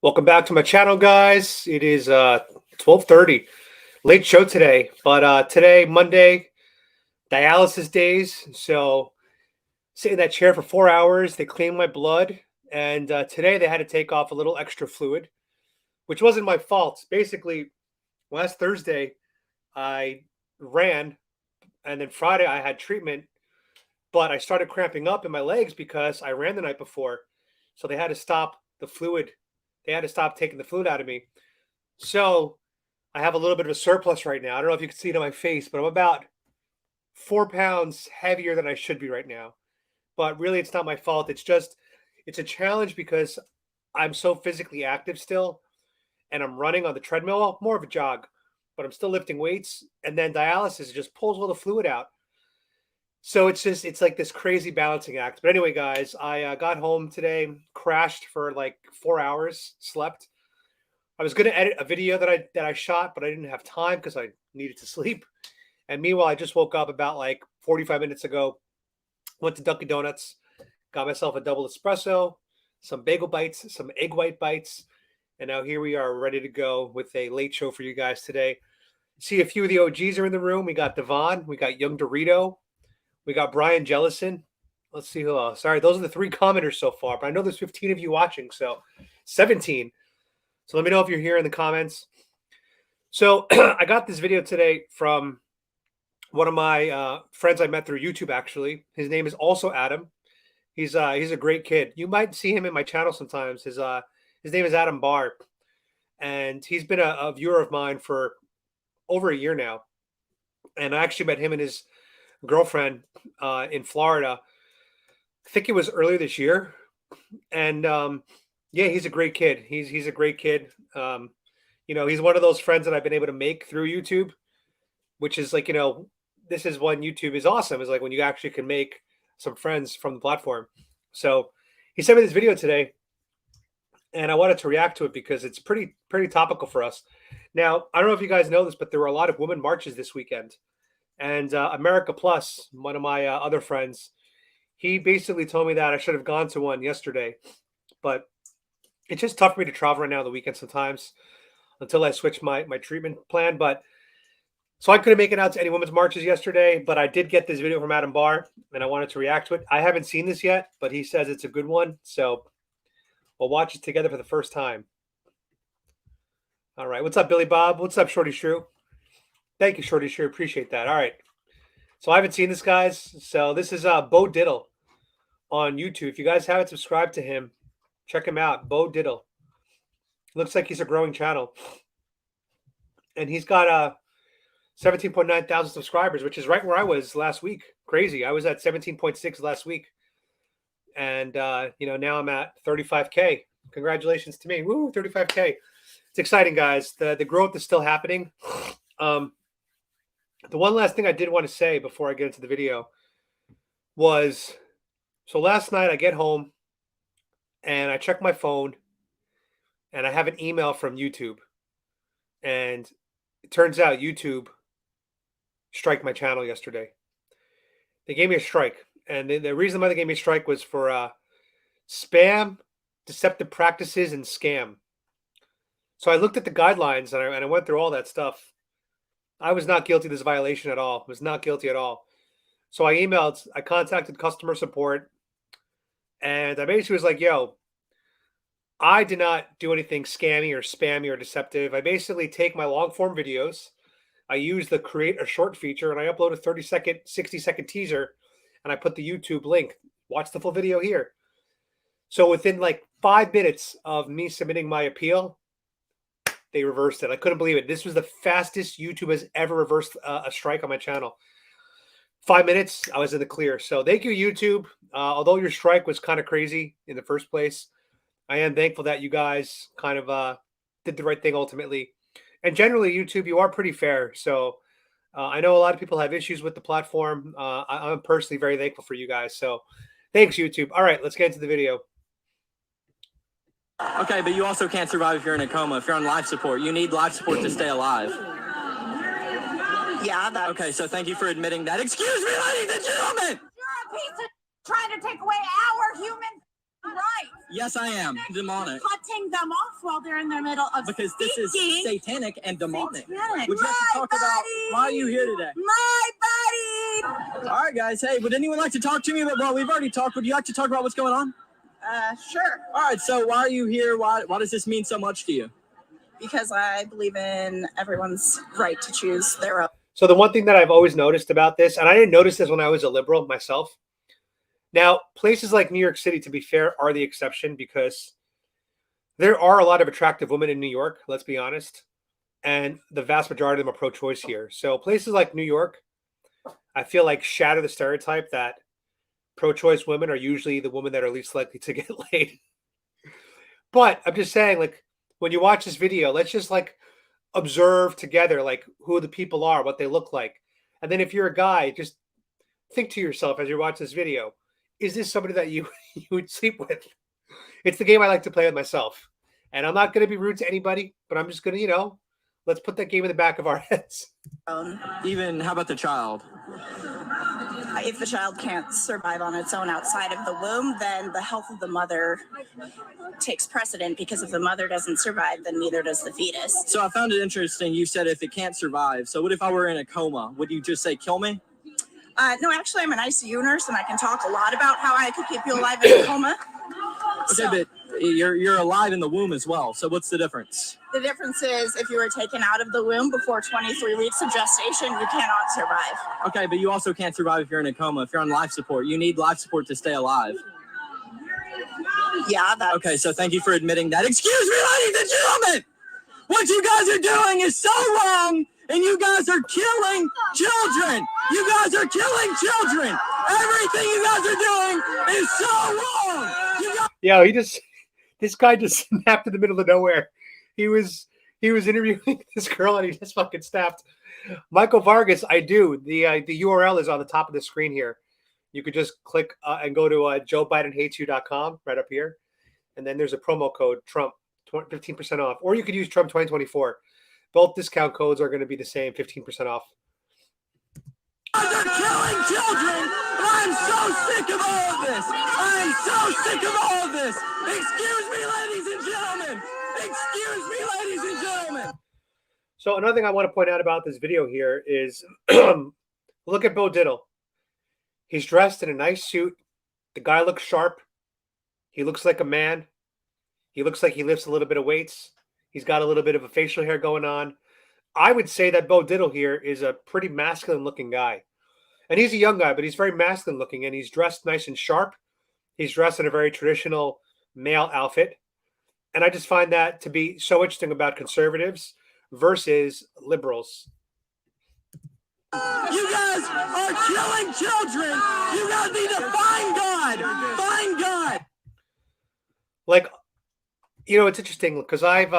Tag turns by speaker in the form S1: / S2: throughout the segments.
S1: Welcome back to my channel, guys. It is 12:30. Late show today, but today, Monday, dialysis days. So sit in that chair for 4 hours. They cleaned my blood, and today they had to take off a little extra fluid, which wasn't my fault. Basically, last Thursday I ran, and then Friday I had treatment, but I started cramping up in my legs because I ran the night before. So they had to stop the fluid. They had to stop taking the fluid out of me. So I have a little bit of a surplus right now. I don't know if you can see it on my face, but I'm about 4 pounds heavier than I should be right now. But really, it's not my fault. It's a challenge because I'm so physically active still, and I'm running on the treadmill, well, more of a jog, but I'm still lifting weights. And then dialysis just pulls all the fluid out. So it's like this crazy balancing act. But anyway, guys, I got home today, crashed for like 4 hours, slept. I was going to edit a video that I shot, but I didn't have time because I needed to sleep. And meanwhile, I just woke up about like 45 minutes ago, went to Dunkin' Donuts, got myself a double espresso, some bagel bites, some egg white bites, and now here we are ready to go with a late show for you guys today. See, a few of the OGs are in the room. We got Devon, we got Young Dorito, we got Brian Jellison. Let's see who else. Sorry, those are the three commenters so far, but I know there's 15 of you watching, so 17. So let me know if you're here in the comments. So I got this video today from one of my friends I met through YouTube, actually. His name is also Adam. He's a great kid. You might see him in my channel sometimes. His name is Adam Barr, and he's been a viewer of mine for over a year now. And I actually met him and his girlfriend in Florida. I think it was earlier this year. And yeah, he's a great kid. He's a great kid. He's one of those friends that I've been able to make through YouTube, which is like, this is when YouTube is awesome. Is like when you actually can make some friends from the platform. So he sent me this video today, and I wanted to react to it because it's pretty topical for us. Now, I don't know if you guys know this, but there were a lot of women marches this weekend. And America Plus, one of my other friends, he basically told me that I should have gone to one yesterday. But it's just tough for me to travel right now on the weekend sometimes until I switch my treatment plan. But so I couldn't make it out to any women's marches yesterday, but I did get this video from Adam Barr, and I wanted to react to it. I haven't seen this yet, but he says it's a good one. So we'll watch it together for the first time. All right. What's up, Billy Bob? What's up, Shorty Shrew? Thank you, Shorty Shrew. Appreciate that. All right. So I haven't seen this, guys. So this is Bo Diddle on YouTube. If you guys haven't subscribed to him, check him out. Bo Diddle. Looks like he's a growing channel. And he's got 17.9 thousand subscribers, which is right where I was last week. Crazy. I was at 17.6 last week. And, now I'm at 35K. Congratulations to me. Woo, 35K. It's exciting, guys. The growth is still happening. The one last thing I did want to say before I get into the video was, so last night I get home and I check my phone and I have an email from YouTube. And it turns out YouTube striked my channel yesterday. They gave me a strike. And the reason why they gave me a strike was for spam, deceptive practices, and scam. So I looked at the guidelines and I went through all that stuff. I was not guilty of this violation at all. Was not guilty at all. So I contacted customer support, and I basically was like, yo, I did not do anything scammy or spammy or deceptive. I basically take my long form videos. I use the create a short feature, and I upload a 30-second, 60-second teaser, and I put the YouTube link. Watch the full video here. So within like 5 minutes of me submitting my appeal, they reversed it. I couldn't believe it. This was the fastest YouTube has ever reversed a strike on my channel. 5 minutes, I was in the clear. So thank you, YouTube. Although your strike was kind of crazy in the first place, I am thankful that you guys kind of did the right thing ultimately. And generally, YouTube, you are pretty fair. So I know a lot of people have issues with the platform. I'm personally very thankful for you guys. So thanks, YouTube. All right, let's get into the video.
S2: Okay, but you also can't survive if you're in a coma. If you're on life support, you need life support to stay alive.
S3: Yeah, that's...
S2: Okay, so thank you for admitting that. Excuse me, ladies and gentlemen!
S3: You're a piece of trying to take away our human rights.
S2: Yes, I am. Demonic.
S3: Cutting them off while they're in the middle of
S2: Because this is
S3: speaking.
S2: satanic and demonic.
S3: Satanic.
S2: Would you like to talk about why are you here today?
S3: My body.
S2: All right, guys. Hey, would anyone like to talk to me about? Well, we've already talked. Would you like to talk about what's going on?
S3: Sure.
S2: All right. So why are you here? Why does this mean so much to you?
S3: Because I believe in everyone's right to choose their own.
S1: So the one thing that I've always noticed about this, and I didn't notice this when I was a liberal myself. Now, places like New York City, to be fair, are the exception because there are a lot of attractive women in New York, let's be honest. And the vast majority of them are pro-choice here. So places like New York, I feel like shatter the stereotype that pro-choice women are usually the women that are least likely to get laid. But I'm just saying, like, when you watch this video, let's just like observe together, like who the people are, what they look like. And then if you're a guy, just think to yourself as you watch this video, is this somebody that you would sleep with? It's the game I like to play with myself. And I'm not going to be rude to anybody, but I'm just going to, let's put that game in the back of our heads.
S2: Even, how about the child?
S3: If the child can't survive on its own outside of the womb, then the health of the mother takes precedent, because if the mother doesn't survive, then neither does the fetus.
S2: So I found it interesting. You said if it can't survive. So what if I were in a coma? Would you just say kill me?
S3: No, actually, I'm an ICU nurse, and I can talk a lot about how I could keep you alive in a coma.
S2: Okay, but you're alive in the womb as well. So what's the difference?
S3: The difference is if you were taken out of the womb before 23 weeks of gestation, you cannot survive.
S2: Okay, but you also can't survive if you're in a coma. If you're on life support, you need life support to stay alive.
S3: Yeah, that's...
S2: Okay, so thank you for admitting that. Excuse me, ladies and gentlemen! What you guys are doing is so wrong, and you guys are killing children! You guys are killing children! Everything you guys are doing is so wrong!
S1: Yeah, this guy just snapped in the middle of nowhere. He was interviewing this girl and he just fucking snapped. Michael Vargas, I do. The URL is on the top of the screen here. You could just click and go to JoeBidenHatesYou.com right up here. And then there's a promo code, Trump, 15% off. Or you could use Trump 2024. Both discount codes are going to be the same, 15% off.
S2: They're killing children! I'm so sick of all of this! I'm so sick of all of this! Excuse me, ladies and gentlemen! Excuse me, ladies and gentlemen!
S1: So another thing I want to point out about this video here is look at Bo Diddle. He's dressed in a nice suit. The guy looks sharp. He looks like a man. He looks like he lifts a little bit of weights. He's got a little bit of a facial hair going on. I would say that Bo Diddle here is a pretty masculine looking guy. And he's a young guy, but he's very masculine looking, and he's dressed nice and sharp. He's dressed in a very traditional male outfit. And I just find that to be so interesting about conservatives versus liberals.
S2: You guys are killing children. You guys need to find God. Find God.
S1: Like, it's interesting because I've,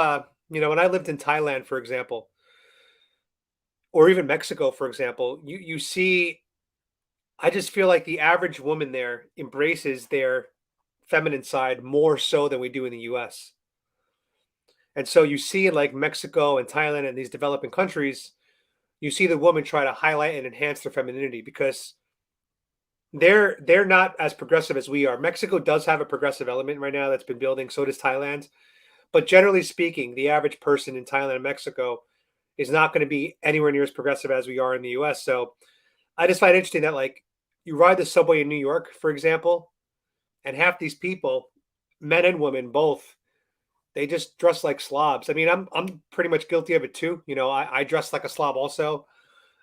S1: when I lived in Thailand, for example, or even Mexico, for example, you see, I just feel like the average woman there embraces their feminine side more so than we do in the US. And so you see in like Mexico and Thailand and these developing countries, you see the woman try to highlight and enhance their femininity because they're not as progressive as we are. Mexico does have a progressive element right now that's been building. So does Thailand. But generally speaking, the average person in Thailand and Mexico is not going to be anywhere near as progressive as we are in the US. So I just find it interesting that like you ride the subway in New York, for example, and half these people, men and women both, they just dress like slobs. I mean, I'm pretty much guilty of it too. I dress like a slob also.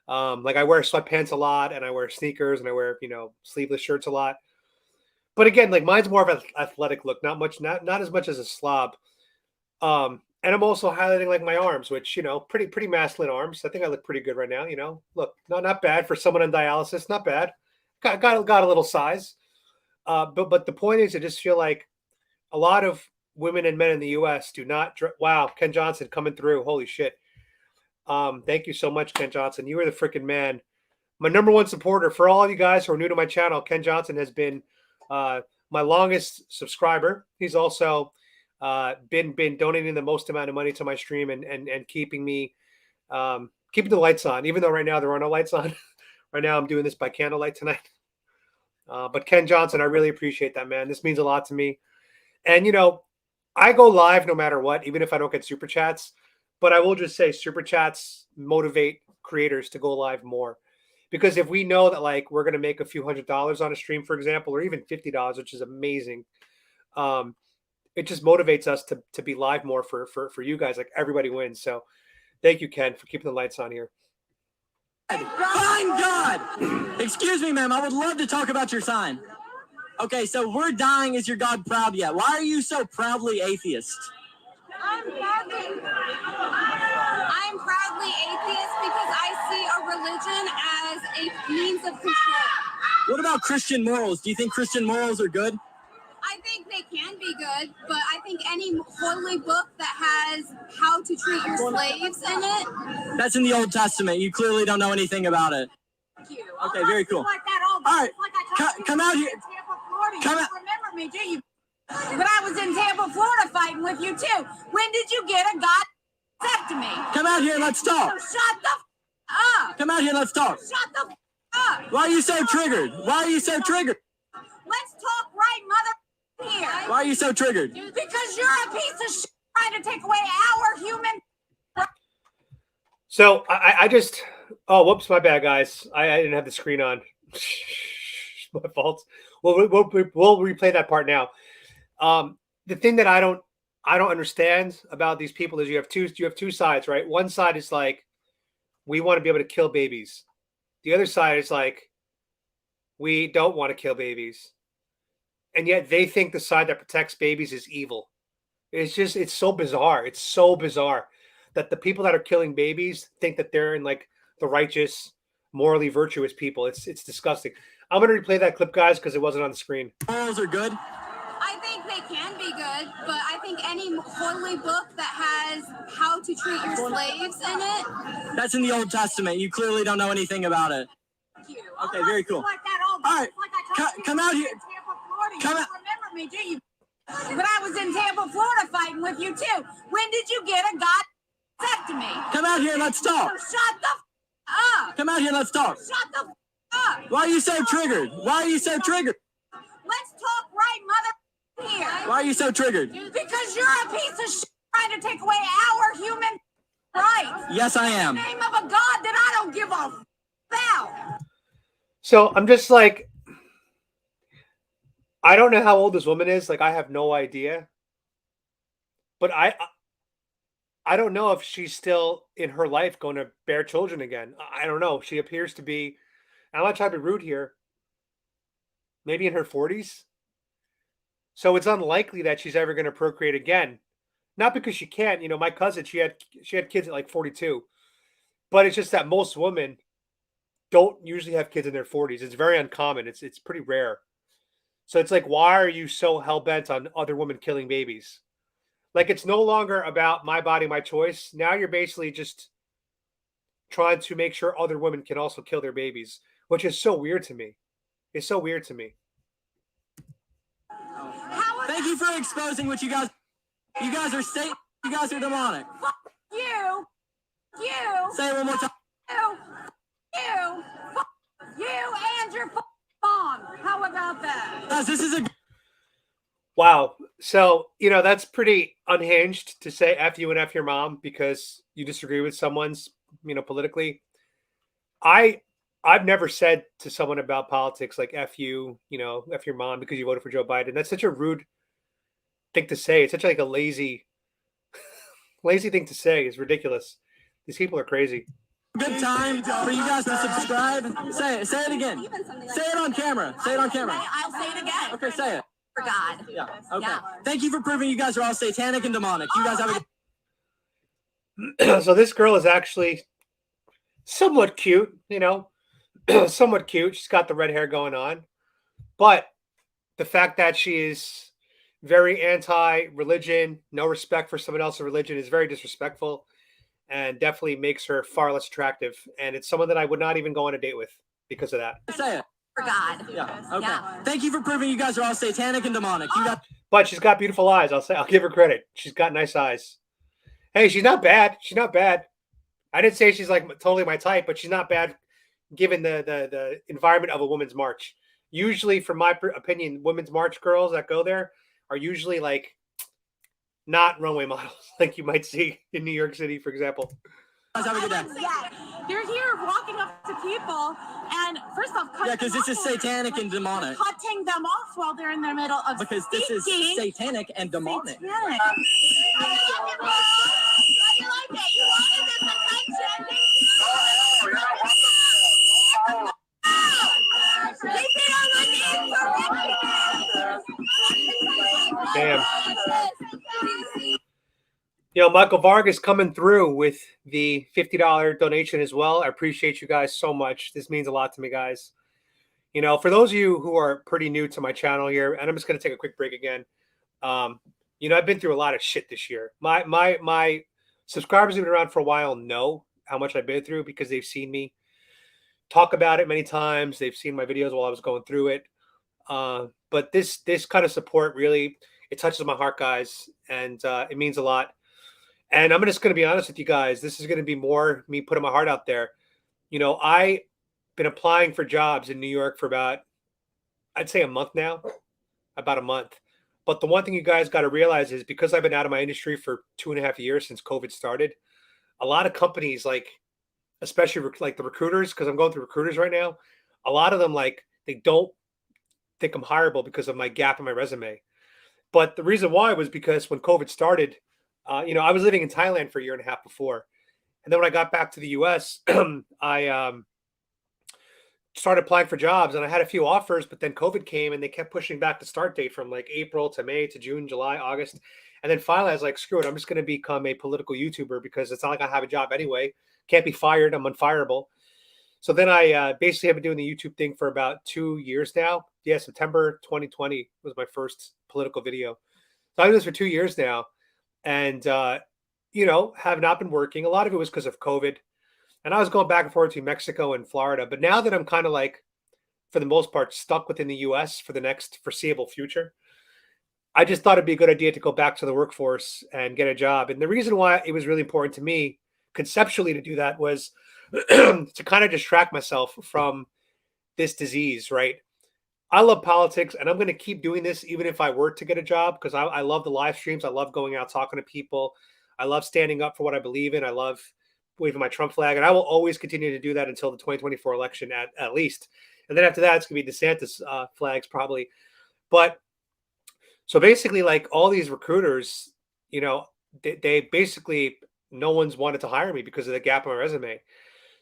S1: Like I wear sweatpants a lot and I wear sneakers and I wear, sleeveless shirts a lot. But again, like mine's more of an athletic look, not as much as a slob. And I'm also highlighting like my arms, which, pretty masculine arms. I think I look pretty good right now, Look, not bad for someone on dialysis, not bad. Got a little size. But the point is, I just feel like a lot of women and men in the U.S. do not. Wow, Ken Johnson coming through. Holy shit. Thank you so much, Ken Johnson. You are the freaking man. My number one supporter. For all of you guys who are new to my channel, Ken Johnson has been my longest subscriber. He's also been donating the most amount of money to my stream and keeping me keeping the lights on, even though right now there are no lights on. Right now I'm doing this by candlelight tonight. But Ken Johnson, I really appreciate that, man. This means a lot to me. And I go live no matter what, even if I don't get super chats. But I will just say super chats motivate creators to go live more. Because if we know that like we're gonna make a few $100s on a stream, for example, or even $50, which is amazing, um, it just motivates us to be live more for you guys. Like everybody wins. So thank you, Ken, for keeping the lights on here.
S2: Fine God! Excuse me, ma'am. I would love to talk about your sign. Okay, so we're dying. Is your God proud yet? Why are you so proudly atheist?
S4: I'm proudly atheist because I see a religion as a means of control.
S2: What about Christian morals? Do you think Christian morals are good?
S4: I think they can be good, but I think any holy book that has how to treat your slaves in it.
S2: That's in the Old Testament. You clearly don't know anything about it.
S4: Thank you.
S2: Okay, very cool.
S4: Like that all
S2: right,
S4: like I
S2: come out here.
S4: Tampa, Florida.
S2: Come
S4: You
S2: out.
S4: remember me, do you? But I was in Tampa, Florida fighting with you too. When did you get a godectomy?
S2: Come out here and let's talk.
S4: So shut the up.
S2: Come out here and let's talk.
S4: Shut the up.
S2: Why are you so triggered? Why are you so triggered?
S4: Let's talk right mother here.
S2: Why are you so triggered?
S4: Because you're a piece of shit trying to take away our human.
S1: So I just whoops, my bad, guys. I didn't have the screen on. My fault. We'll replay that part now. The thing that I don't understand about these people is you have two sides, right? One side is like we want to be able to kill babies. The other side is like we don't want to kill babies. And yet they think the side that protects babies is evil. It's so bizarre. It's so bizarre that the people that are killing babies think that they're in like the righteous, morally virtuous people. It's disgusting. I'm going to replay that clip, guys, because it wasn't on the screen.
S2: Morals are good.
S4: I think they can be good, but I think any holy book that has how to treat your slaves in it.
S2: That's in the Old Testament. You clearly don't know anything about it.
S4: Thank you.
S2: Okay, very cool.
S4: Like that all
S2: right,
S4: like I
S2: come out here.
S4: Tampa, Florida.
S2: Come
S4: You
S2: out.
S4: remember me, do you? But I was in Tampa, Florida fighting with you too. When did you get a godectomy?
S2: Come out here and let's talk.
S4: So shut the up.
S2: Come out here and let's talk.
S4: Shut the up.
S2: Why are you so triggered? Why are you so triggered?
S4: Let's talk right mother here.
S2: Why are you so triggered?
S4: Because you're a piece of shit trying to take away our human rights.
S2: Yes, I am.
S4: In the name of a God that I don't give a about.
S1: So I'm just like, I don't know how old this woman is. Like, I have no idea. But I don't know if she's still in her life going to bear children again. I don't know. She appears to be, I'm not trying to be rude here, maybe in her 40s. So it's unlikely that she's ever going to procreate again. Not because she can't. My cousin, she had kids at like 42. But it's just that most women don't usually have kids in their 40s. It's very uncommon. It's pretty rare. So it's like, why are you so hell-bent on other women killing babies? Like, it's no longer about my body, my choice. Now you're basically just trying to make sure other women can also kill their babies, which is so weird to me. It's so weird to me.
S2: Thank you for exposing what you guys are Satan. You guys are demonic.
S4: You.
S2: Say it one more time.
S4: You and your mom. How about that?
S2: Guys, this is a
S1: Wow. So, that's pretty unhinged to say F you and F your mom because you disagree with someone's, politically. I've never said to someone about politics like F you, F your mom because you voted for Joe Biden. That's such a rude thing to say. It's such like a lazy thing to say. It's ridiculous. These people are crazy.
S2: good time for you guys to subscribe. Say it again. Say it on camera. Say it on camera.
S4: I'll say it again.
S2: Okay, say it.
S4: For God.
S2: Yeah. Okay.
S4: Yeah.
S2: Thank you for proving you guys are all satanic and demonic. You guys have a
S1: So this girl is actually somewhat cute, somewhat cute. She's got the red hair going on. But the fact that she is very anti-religion, no respect for someone else's religion is very disrespectful and definitely makes her far less attractive. And it's someone that I would not even go on a date with because of that.
S2: say it.
S4: For God.
S2: Yeah. Okay.
S4: Yeah.
S2: Thank you for proving you guys are all satanic and demonic. You got
S1: But she's got beautiful eyes. I'll give her credit. She's got nice eyes. Hey, she's not bad. She's not bad. I didn't say she's like totally my type, but she's not bad given the environment of a women's march. Usually, from my opinion, women's march girls that go there are usually like not runway models like you might see in New York City, for example.
S2: Have a good day.
S5: You're here walking up to people, and first off,
S2: Yeah, because this is satanic and demonic.
S5: cutting them off while they're in the middle of
S2: Because this is
S5: speaking.
S2: satanic and demonic.
S5: Satanic.
S1: Damn. You know, Michael Vargas coming through with the $50 donation as well. I appreciate you guys so much. This means a lot to me, guys. You know, for those of you who are pretty new to my channel here, and I'm just going to take a quick break again. You know, I've been through a lot of shit this year. My subscribers who've been around for a while know how much I've been through because they've seen me talk about it many times. They've seen my videos while I was going through it. But this kind of support really, it touches my heart, guys, and it means a lot. And I'm just going to be honest with you guys. This is going to be more me putting my heart out there. You know, I've been applying for jobs in New York for about, I'd say a month now, about a month. But the one thing you guys got to realize is because I've been out of my industry for 2.5 years since COVID started, a lot of companies, like, especially like the recruiters, because I'm going through recruiters right now, a lot of them, like, they don't think I'm hireable because of my gap in my resume. But the reason why was because when COVID started, you know, I was living in Thailand for a year and a half before. And then when I got back to the US, I started applying for jobs and I had a few offers, but then COVID came and they kept pushing back the start date from like April to May to June, July, August. And then finally I was like, screw it, I'm just going to become a political YouTuber because it's not like I have a job anyway. Can't be fired. I'm unfireable. So then I basically have been doing the YouTube thing for about 2 years now. Yeah, September 2020 was my first political video. So I've been doing this for 2 years now. And, you know, have not been working. A lot of it was because of COVID. And I was going back and forth to Mexico and Florida. But now that I'm kind of like, for the most part, stuck within the US for the next foreseeable future, I just thought it'd be a good idea to go back to the workforce and get a job. And the reason why it was really important to me conceptually to do that was to kind of distract myself from this disease, right? I love politics and I'm going to keep doing this even if I were to get a job because I love the live streams. I love going out talking to people. I love standing up for what I believe in. I love waving my Trump flag. And I will always continue to do that until the 2024 election at least. And then after that, it's going to be DeSantis flags probably. But so basically, like all these recruiters, you know, they basically, no one's wanted to hire me because of the gap in my resume.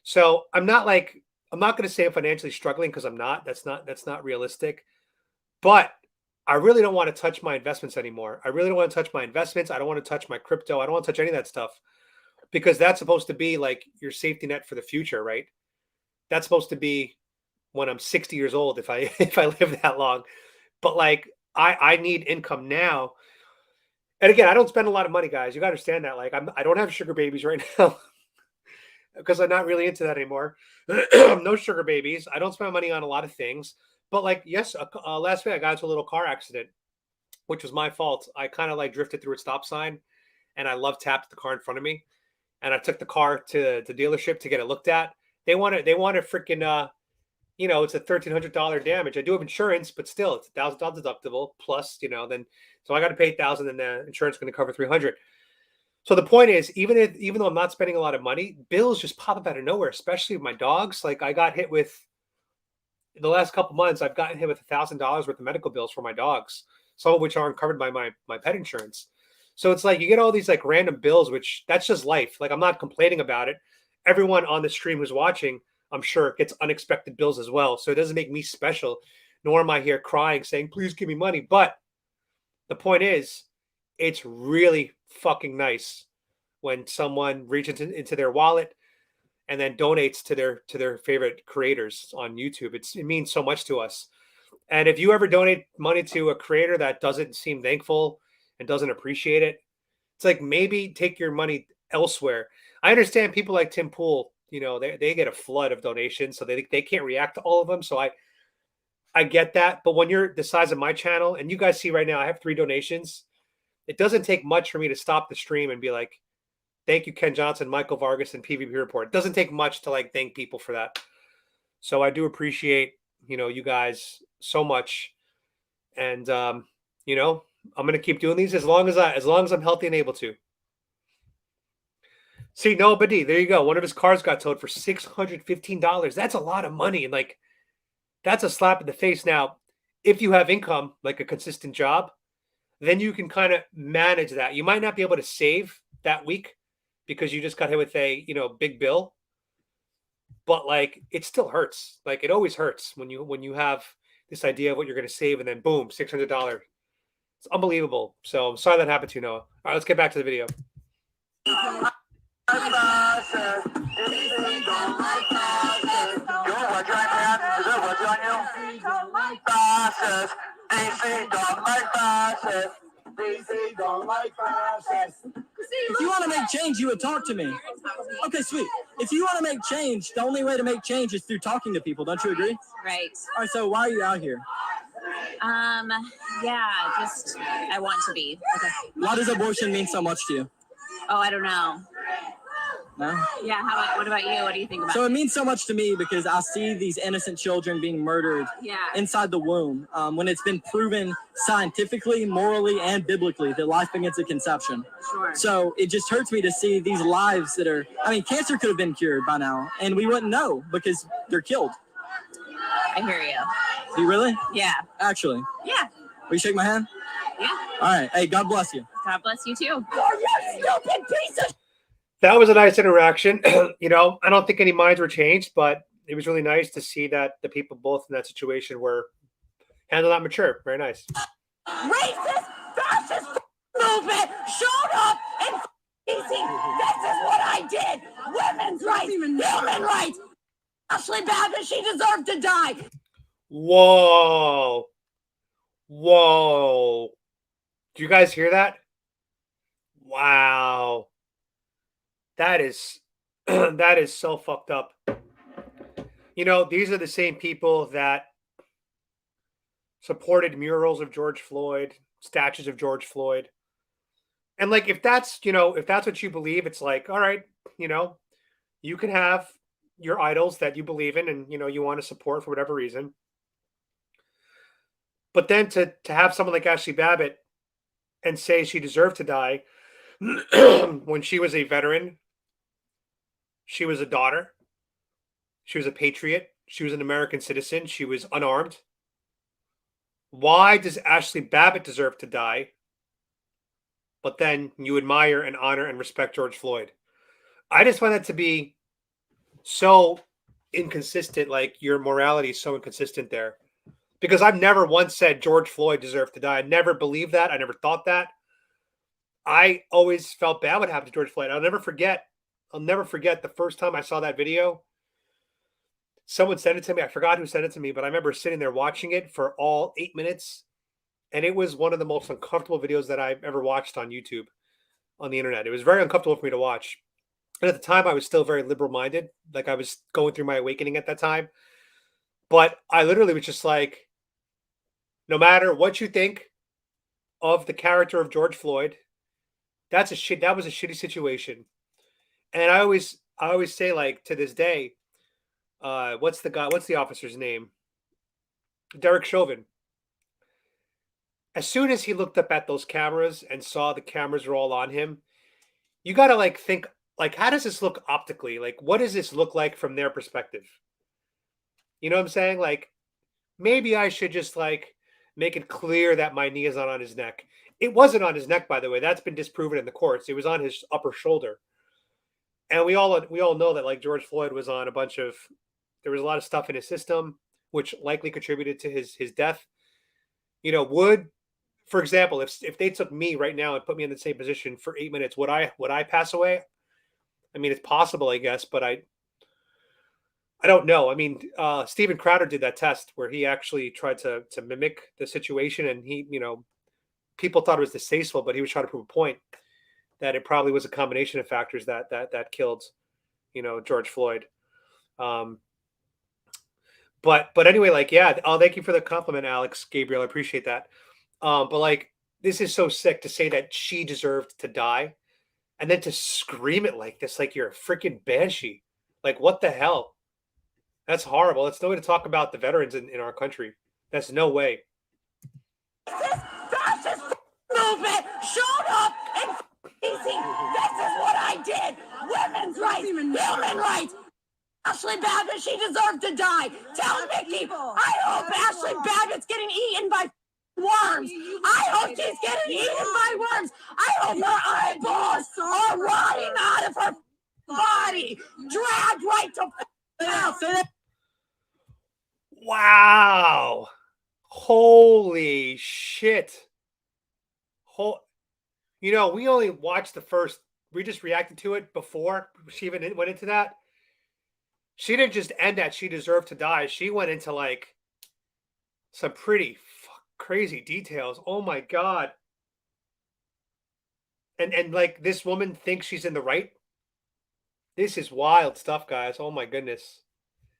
S1: So I'm not going to say I'm financially struggling because I'm not. That's not realistic. But I really don't want to touch my investments anymore. I really don't want to touch my investments. I don't want to touch my crypto. I don't want to touch any of that stuff because that's supposed to be like your safety net for the future, right? That's supposed to be when I'm 60 years old if I if I live that long. But like I need income now. And again, I don't spend a lot of money, guys. You got to understand that. Like I don't have sugar babies right now. Because I'm not really into that anymore. No sugar babies. I don't spend money on a lot of things. But like, yes, last week I got into a little car accident, which was my fault. I kind of like drifted through a stop sign and I love tapped the car in front of me. And I took the car to the dealership to get it looked at. They want to freaking, you know, it's a $1,300 damage. I do have insurance, but still it's $1,000 deductible plus, you know, then, so I got to pay $1,000 and the insurance is going to cover $300. So the point is, even though I'm not spending a lot of money, bills just pop up out of nowhere, especially with my dogs. Like I got hit with the last couple months, I've gotten hit with $1,000 worth of medical bills for my dogs, some of which aren't covered by my pet insurance. So it's like you get all these like random bills, which that's just life. Like I'm not complaining about it. Everyone on the stream who's watching, I'm sure, gets unexpected bills as well. So it doesn't make me special, nor am I here crying saying, please give me money. But the point is, it's really fucking nice when someone reaches into their wallet and then donates to their favorite creators on YouTube. It means so much to us. And if you ever donate money to a creator that doesn't seem thankful and doesn't appreciate it, it's like maybe take your money elsewhere. I understand people like Tim Pool, you know, they get a flood of donations, so they can't react to all of them. So I get that. But when you're the size of my channel, and you guys see right now, I have 3 donations. It doesn't take much for me to stop the stream and be like, thank you, Ken Johnson, Michael Vargas, and PvP Report. It doesn't take much to like thank people for that. So I do appreciate, you know, you guys so much. And, you know, I'm gonna keep doing these as long as I'm healthy and able to. See, no, but there you go. One of his cars got towed for $615. That's a lot of money, and like that's a slap in the face. Now, if you have income, like a consistent job, then you can kind of manage that. You might not be able to save that week because you just got hit with a big bill, but like it still hurts. Like it always hurts when you have this idea of what you're going to save, and then boom, $600. It's unbelievable. So I'm sorry that happened to you, Noah. All right, let's get back to the video.
S2: If you want to make change, you would talk to me. Okay, sweet. If you want to make change, the only way to make change is through talking to people. Don't you agree?
S6: Right.
S2: All right, so why are you out here?
S6: Yeah, just I want to be.
S2: Okay. Why does abortion mean so much to you?
S6: Oh, I don't know.
S2: No?
S6: Yeah, what about you? What do you think about
S2: So
S6: it?
S2: it means so much to me because I see these innocent children being murdered inside the womb when it's been proven scientifically, morally, and biblically that life begins at conception.
S6: Sure.
S2: So it just hurts me to see these lives that are, cancer could have been cured by now, and we wouldn't know because they're killed.
S6: I hear you.
S2: You really?
S6: Yeah.
S2: Actually?
S6: Yeah.
S2: Will you shake my hand?
S6: Yeah.
S2: All right. Hey, God bless you.
S6: God bless you too.
S2: Stupid piece of
S1: That was a nice interaction. I don't think any minds were changed, but it was really nice to see that the people both in that situation were handled that mature. Very nice.
S2: racist, fascist movement showed up in DC. This is what I did. Women's rights, human rights. Ashley Babbitt, she deserved to die.
S1: Whoa. Whoa. Do you guys hear that? Wow. That is that is so fucked up. These are the same people that supported murals of George Floyd, statues of George Floyd. And like if that's what you believe, it's like, all right, you can have your idols that you believe in and you want to support for whatever reason. But then to have someone like Ashley Babbitt and say she deserved to die when she was a veteran, she was a daughter, she was a patriot, she was an American citizen, she was unarmed. Why does Ashley Babbitt deserve to die? But then you admire and honor and respect George Floyd. I just find that to be so inconsistent. Like your morality is so inconsistent there. Because I've never once said George Floyd deserved to die. I never believed that. I never thought that. I always felt bad what happened to George Floyd. I'll never forget the first time I saw that video. Someone sent it to me. I forgot who sent it to me, but I remember sitting there watching it for all 8 minutes. And it was one of the most uncomfortable videos that I've ever watched on YouTube, on the internet. It was very uncomfortable for me to watch. And at the time, I was still very liberal-minded. Like I was going through my awakening at that time. But I literally was just like, no matter what you think of the character of George Floyd, that was a shitty situation. And I always say, like, to this day, what's the officer's name? Derek Chauvin. As soon as he looked up at those cameras and saw the cameras were all on him, you got to like think, like, how does this look optically? Like, what does this look like from their perspective? You know what I'm saying? Like, maybe I should just like make it clear that my knee is not on his neck. It wasn't on his neck, by the way. That's been disproven in the courts. It was on his upper shoulder. And we all know that like George Floyd was on there was a lot of stuff in his system, which likely contributed to his death. For example, if they took me right now and put me in the same position for 8 minutes, would I pass away? I mean, it's possible, I guess, but I don't know. I mean, Steven Crowder did that test where he actually tried to mimic the situation, and he, people thought it was distasteful, but he was trying to prove a point that it probably was a combination of factors that killed, George Floyd. But anyway, like, yeah. Oh, thank you for the compliment, Alex Gabriel. I appreciate that. But like, this is so sick to say that she deserved to die, and then to scream it like this, like you're a freaking banshee. Like, what the hell? That's horrible. That's no way to talk about the veterans in our country. That's no way.
S2: stupid showed up and easy. This is what I did. Women's rights, human rights. Ashley Babbitt, she deserved to die. Tell Mickey, I hope Ashley Babbitt's getting eaten by worms. I hope she's getting eaten by worms. I hope her eyeballs are rotting out of her body, dragged right to.
S1: Wow. Holy shit. You know, we only watched the first, we just reacted to it before she even went into that. She didn't just end at she deserved to die. She went into like some pretty crazy details. Oh my God. And like this woman thinks she's in the right. This is wild stuff, guys. Oh my goodness.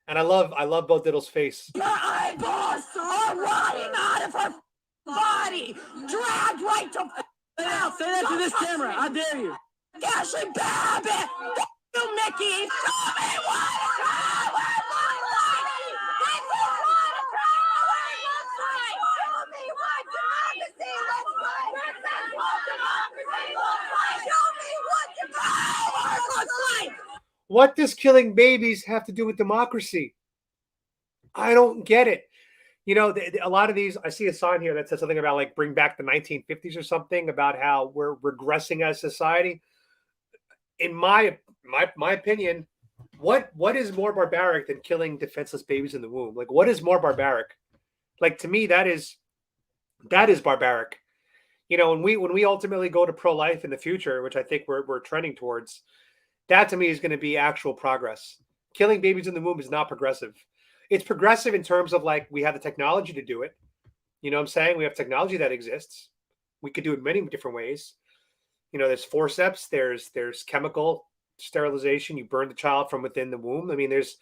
S1: And I love Bo Diddle's face.
S2: Her eyeballs are rotting out of her body, dragged right to. Say that to this camera. I dare you. Ashley Babbitt, you Mickey, show me what a trial looks like. This is what a trial looks like. Show me what democracy looks like. This is what democracy looks like. Show me what democracy looks like.
S1: What does killing babies have to do with democracy? I don't get it. You know, a lot of these, I see a sign here that says something about like bring back the 1950s or something about how we're regressing as society. In my opinion, what is more barbaric than killing defenseless babies in the womb? Like, what is more barbaric? Like, to me, that is barbaric. You know, when we ultimately go to pro-life in the future, which I think we're trending towards, that to me is going to be actual progress. Killing babies in the womb is not progressive. It's progressive in terms of like we have the technology to do it. You know what I'm saying? We have technology that exists. We could do it many different ways. You know, there's forceps, there's chemical sterilization. You burn the child from within the womb. I mean, there's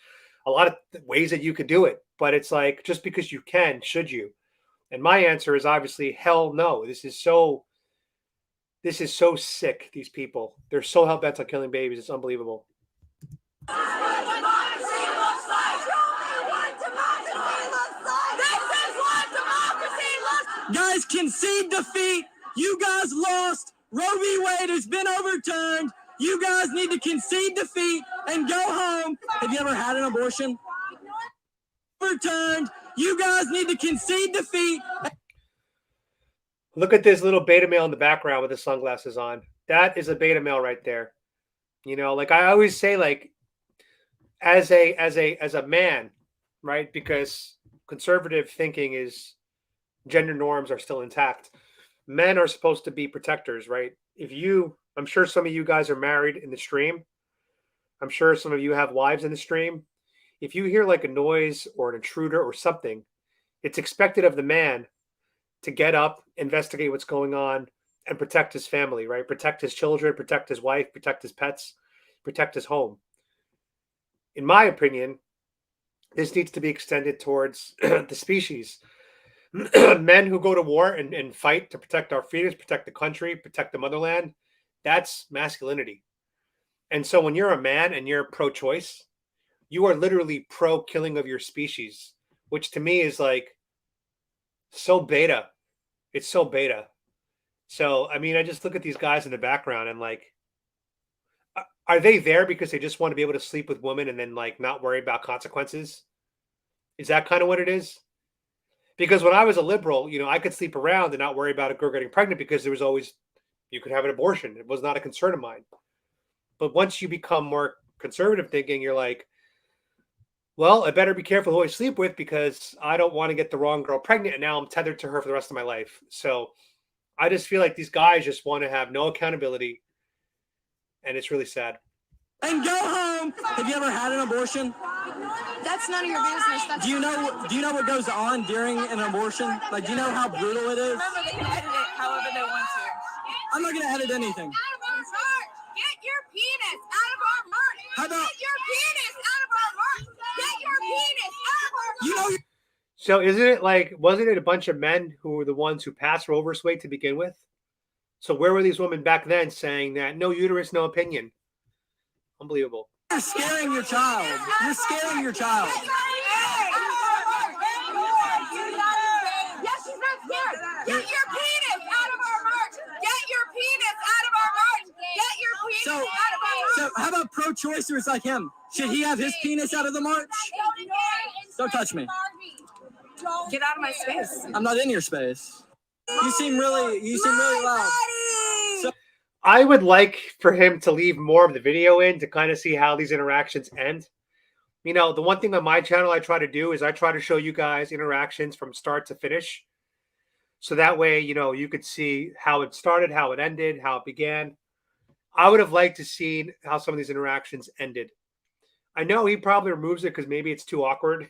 S1: a lot of ways that you could do it, but it's like just because you can, should you? And my answer is obviously hell no. This is so sick. These people, they're so hell bent on killing babies. It's unbelievable.
S2: Guys, concede defeat. You guys lost. Roe v. Wade has been overturned. You guys need to concede defeat and go home. Have you ever had an abortion? Overturned. You guys need to concede defeat.
S1: Look at this little beta male in the background with the sunglasses on. That is a beta male right there. You know, like I always say, like as a man, right? Because conservative thinking is gender norms are still intact. Men are supposed to be protectors, right? I'm sure some of you guys are married in the stream. I'm sure some of you have wives in the stream. If you hear like a noise or an intruder or something, it's expected of the man to get up, investigate what's going on, and protect his family, right? Protect his children, protect his wife, protect his pets, protect his home. In my opinion, this needs to be extended towards the species. Men who go to war and fight to protect our freedoms, protect the country, protect the motherland, that's masculinity. And so when you're a man and you're pro-choice, you are literally pro-killing of your species, which to me is like so beta. It's so beta. So, I mean, I just look at these guys in the background and like, are they there because they just want to be able to sleep with women and then like not worry about consequences? Is that kind of what it is? Because when I was a liberal, you know, I could sleep around and not worry about a girl getting pregnant because there was always, you could have an abortion. It was not a concern of mine. But once you become more conservative thinking, you're like, well, I better be careful who I sleep with because I don't want to get the wrong girl pregnant. And now I'm tethered to her for the rest of my life. So I just feel like these guys just want to have no accountability. And it's really sad.
S2: And go home. Have you ever had an abortion?
S4: That's none of your business.
S2: Do you know what goes on during an abortion? Like, do you know how brutal it is?
S5: Remember, they can edit it however they want to.
S2: I'm not gonna edit anything.
S4: Out of our merch! Get your penis out of our merch!
S2: How about-
S4: Get your penis out of our merch! Get your penis out of our merch!
S2: You know,
S1: So wasn't it a bunch of men who were the ones who passed Roe versus Wade to begin with? So where were these women back then saying that no uterus, no opinion? Unbelievable.
S2: you're scaring your child. You're scaring your child.
S4: Yes, she's not scared. Get your penis out of our merch.
S2: pro-choicers like him, should he have his penis out of the march? Don't touch me.
S5: Get out of my space.
S2: I'm not in your space. You seem really loud. So,
S1: I would like for him to leave more of the video in to kind of see how these interactions end. You know, the one thing on my channel I try to do is I try to show you guys interactions from start to finish. So that way, you know, you could see how it started, how it ended, how it began. I would have liked to see how some of these interactions ended. I know he probably removes it because maybe it's too awkward.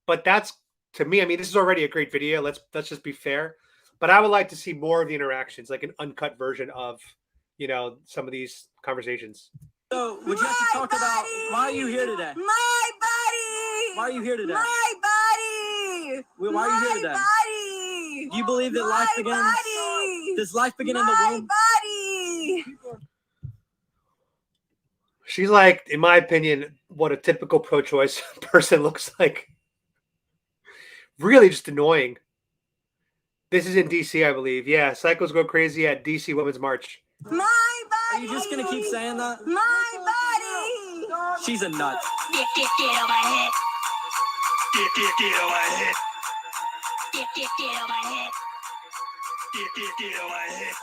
S1: But that's, to me, I mean, this is already a great video. Let's just be fair. But I would like to see more of the interactions, like an uncut version of, you know, some of these conversations.
S2: so would you have to talk about why are you here today?
S3: My body.
S2: Why are you here today?
S3: My body.
S2: Why are you here today?
S3: Body.
S2: Do you believe that life begins?
S3: Body.
S2: Does life begin in the womb?
S3: Body.
S1: She's like, in my opinion, what a typical pro-choice person looks like. Really just annoying. This is in DC, I believe. Yeah, cycles go crazy at DC Women's March.
S3: My
S2: Are
S3: body.
S2: you just gonna keep saying that?
S3: My body.
S2: She's a nut.
S7: Get on my head. Get on my head. Get on my head. Get on my head.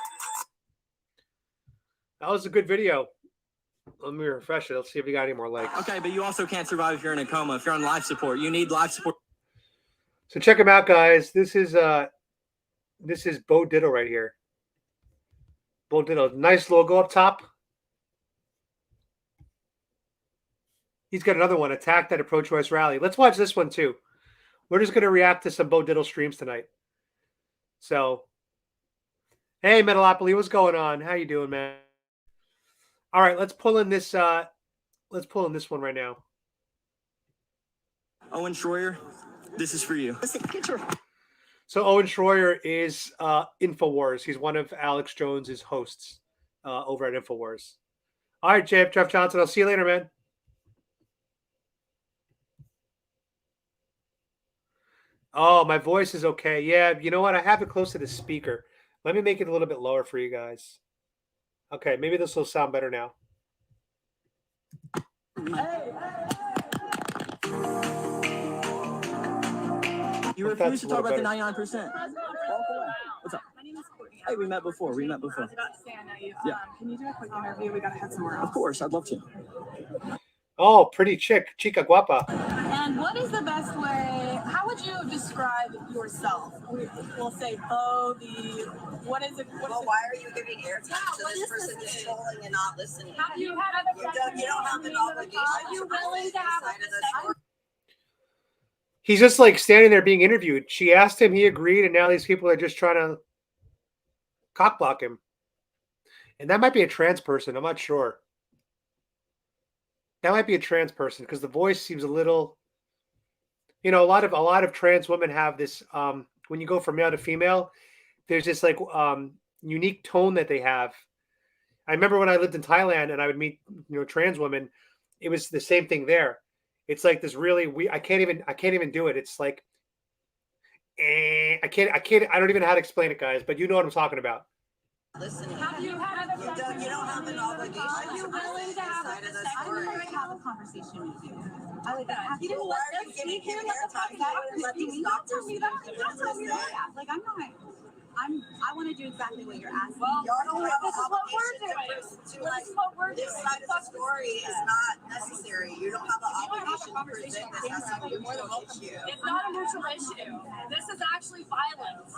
S1: That was a good video. Let me refresh it. Let's see if we got any more likes.
S2: Okay, but you also can't survive if you're in a coma. If you're on life support, you need life support.
S1: So check him out, guys. This is Bo Diddle right here. Bo Diddle, nice logo up top. He's got another one, attacked at a pro-choice rally. Let's watch this one too. We're just going to react to some Bo Diddle streams tonight. So, hey, Metalopoly, what's going on? How you doing, man? All right, let's pull in this. Let's pull in this one right now.
S2: Owen Schroyer, this is for you.
S1: So Owen Schroyer is InfoWars. He's one of Alex Jones's hosts over at InfoWars. All right, Jeff Johnson. I'll see you later, man. Oh, my voice is okay. Yeah, you know what? I have it close to the speaker. Let me make it a little bit lower for you guys. Okay, maybe this will sound better now.
S2: You refuse to talk about the 99%. What's up?
S5: My name is Courtney.
S2: Hey, we met before.
S5: I was about to say I know you.
S2: Yeah.
S5: Can you do a quick interview? We gotta head somewhere else.
S2: Of course, I'd love to.
S1: Oh, pretty chica guapa.
S5: And what is the best way? How would you describe yourself? We'll say Bo. What is it?
S3: Well, why are you giving airtime to this person who's trolling and not listening?
S5: Have you had
S3: You don't have an obligation.
S5: Are you willing to have a
S1: He's just like standing there being interviewed. She asked him, he agreed, and now these people are just trying to cockblock him. And that might be a trans person. I'm not sure. That might be a trans person because the voice seems a little, you know, a lot of trans women have this. When you go from male to female, there's this like unique tone that they have. I remember when I lived in Thailand and I would meet, you know, trans women. It was the same thing there. It's like this really I can't even do it. It's like I don't even know how to explain it, guys, but you know what I'm talking about.
S3: Listening.
S5: Have you had a
S3: You don't have an obligation.
S5: Are you willing to have
S3: Side of the
S5: I would
S3: story.
S5: like to have a conversation with you. I like that. Have you
S3: Well, why are you
S5: let
S3: giving
S5: speak
S3: him
S5: here?
S3: airtime? Let these
S5: Don't
S3: doctors
S5: tell me that. Don't tell me that. Like I want to do exactly what you're asking. Well,
S3: Y'all don't have
S5: this
S3: an
S5: is what we're
S3: obligation
S5: doing.
S3: to like,
S5: This is what we're
S3: this
S5: doing.
S3: side of the story is not necessary. You don't have an obligation to present this as a neutral issue.
S5: It's not a neutral issue. This is actually violence.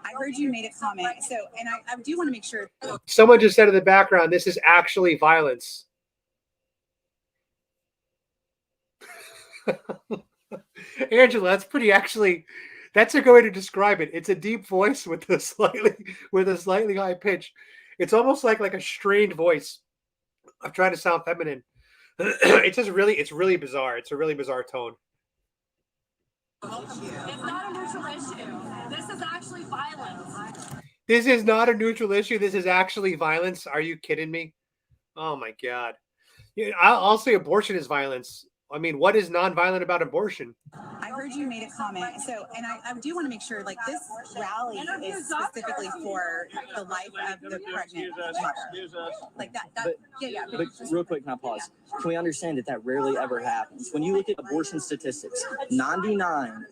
S8: I heard you made a comment, so and I do want to make sure.
S1: Someone just said in the background, this is actually violence. Angela, that's a good way to describe it. It's a deep voice with a slightly high pitch. It's almost like a strained voice. I'm trying to sound feminine. It's really bizarre. It's a really bizarre tone.
S5: It's not a neutral issue. This is actually violence.
S1: This is not a neutral issue. This is actually violence. Are you kidding me? Oh my God. Yeah, I'll say abortion is violence. I mean, what is nonviolent about abortion?
S8: I heard you made a comment. So, and I do want to make sure, like, this rally is specifically for the life of the pregnant mother. Like that. Yeah.
S2: But real quick, can I pause? Can we understand that rarely ever happens? When you look at abortion statistics, 99,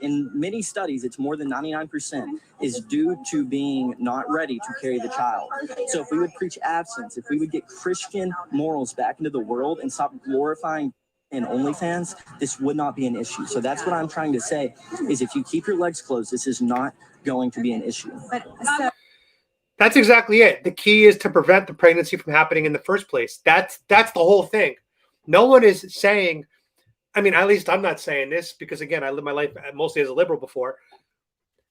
S2: in many studies, it's more than 99% is due to being not ready to carry the child. So if we would preach abstinence, if we would get Christian morals back into the world and stop glorifying and OnlyFans, this would not be an issue. So that's what I'm trying to say, is if you keep your legs closed, this is not going to be an issue.
S1: That's exactly it. The key is to prevent the pregnancy from happening in the first place. That's the whole thing. No one is saying, I mean, at least I'm not saying this because, again, I lived my life mostly as a liberal before.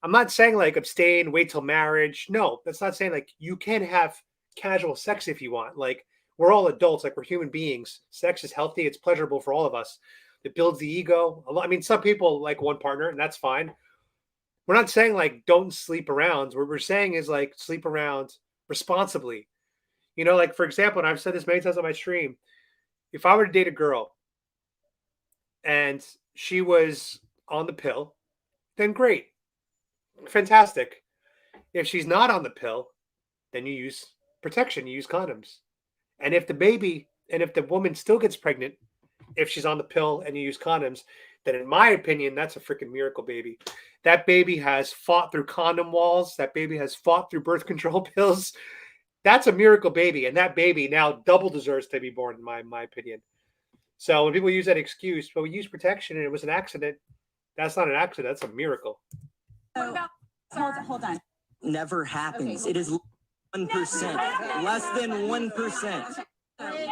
S1: I'm not saying like abstain, wait till marriage. No, that's not saying like you can have casual sex if you want. Like, we're all adults, like we're human beings. Sex is healthy. It's pleasurable for all of us. It builds the ego. I mean, some people like one partner and that's fine. We're not saying like don't sleep around. What we're saying is like sleep around responsibly. You know, like for example, and I've said this many times on my stream, if I were to date a girl and she was on the pill, then great. Fantastic. If she's not on the pill, then you use protection, you use condoms. And if the woman still gets pregnant, if she's on the pill and you use condoms, then in my opinion, that's a freaking miracle baby. That baby has fought through condom walls. That baby has fought through birth control pills. That's a miracle baby. And that baby now double deserves to be born, in my opinion. So when people use that excuse, but we use protection and it was an accident, that's not an accident. That's a miracle.
S8: So, hold on.
S2: Never happens. It is 1%, less than 1%.
S8: Okay.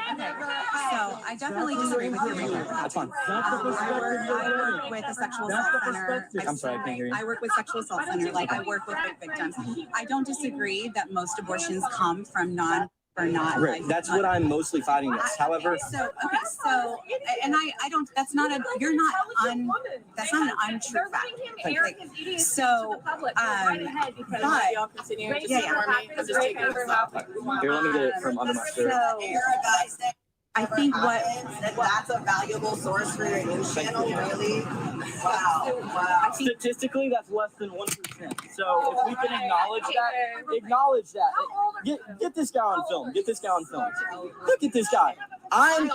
S8: So I definitely disagree with your remark.
S2: That's fine.
S8: I work with a sexual assault center.
S2: I'm sorry, I can't hear you.
S8: I work with sexual assault center. Like I work with rape victims. I don't disagree that most abortions come from non or not.
S2: Right. That's what I'm mostly fighting against. However,
S8: so and I don't. That's not a. You're not un. That's not an untrue fact. Like, so but
S2: here, let me get it from under my shirt.
S8: So, I think
S9: that's a valuable source for your news channel, really. Wow.
S2: Statistically, that's less than 1%. So if we can acknowledge that. Get this guy on film. Look at this guy. I'm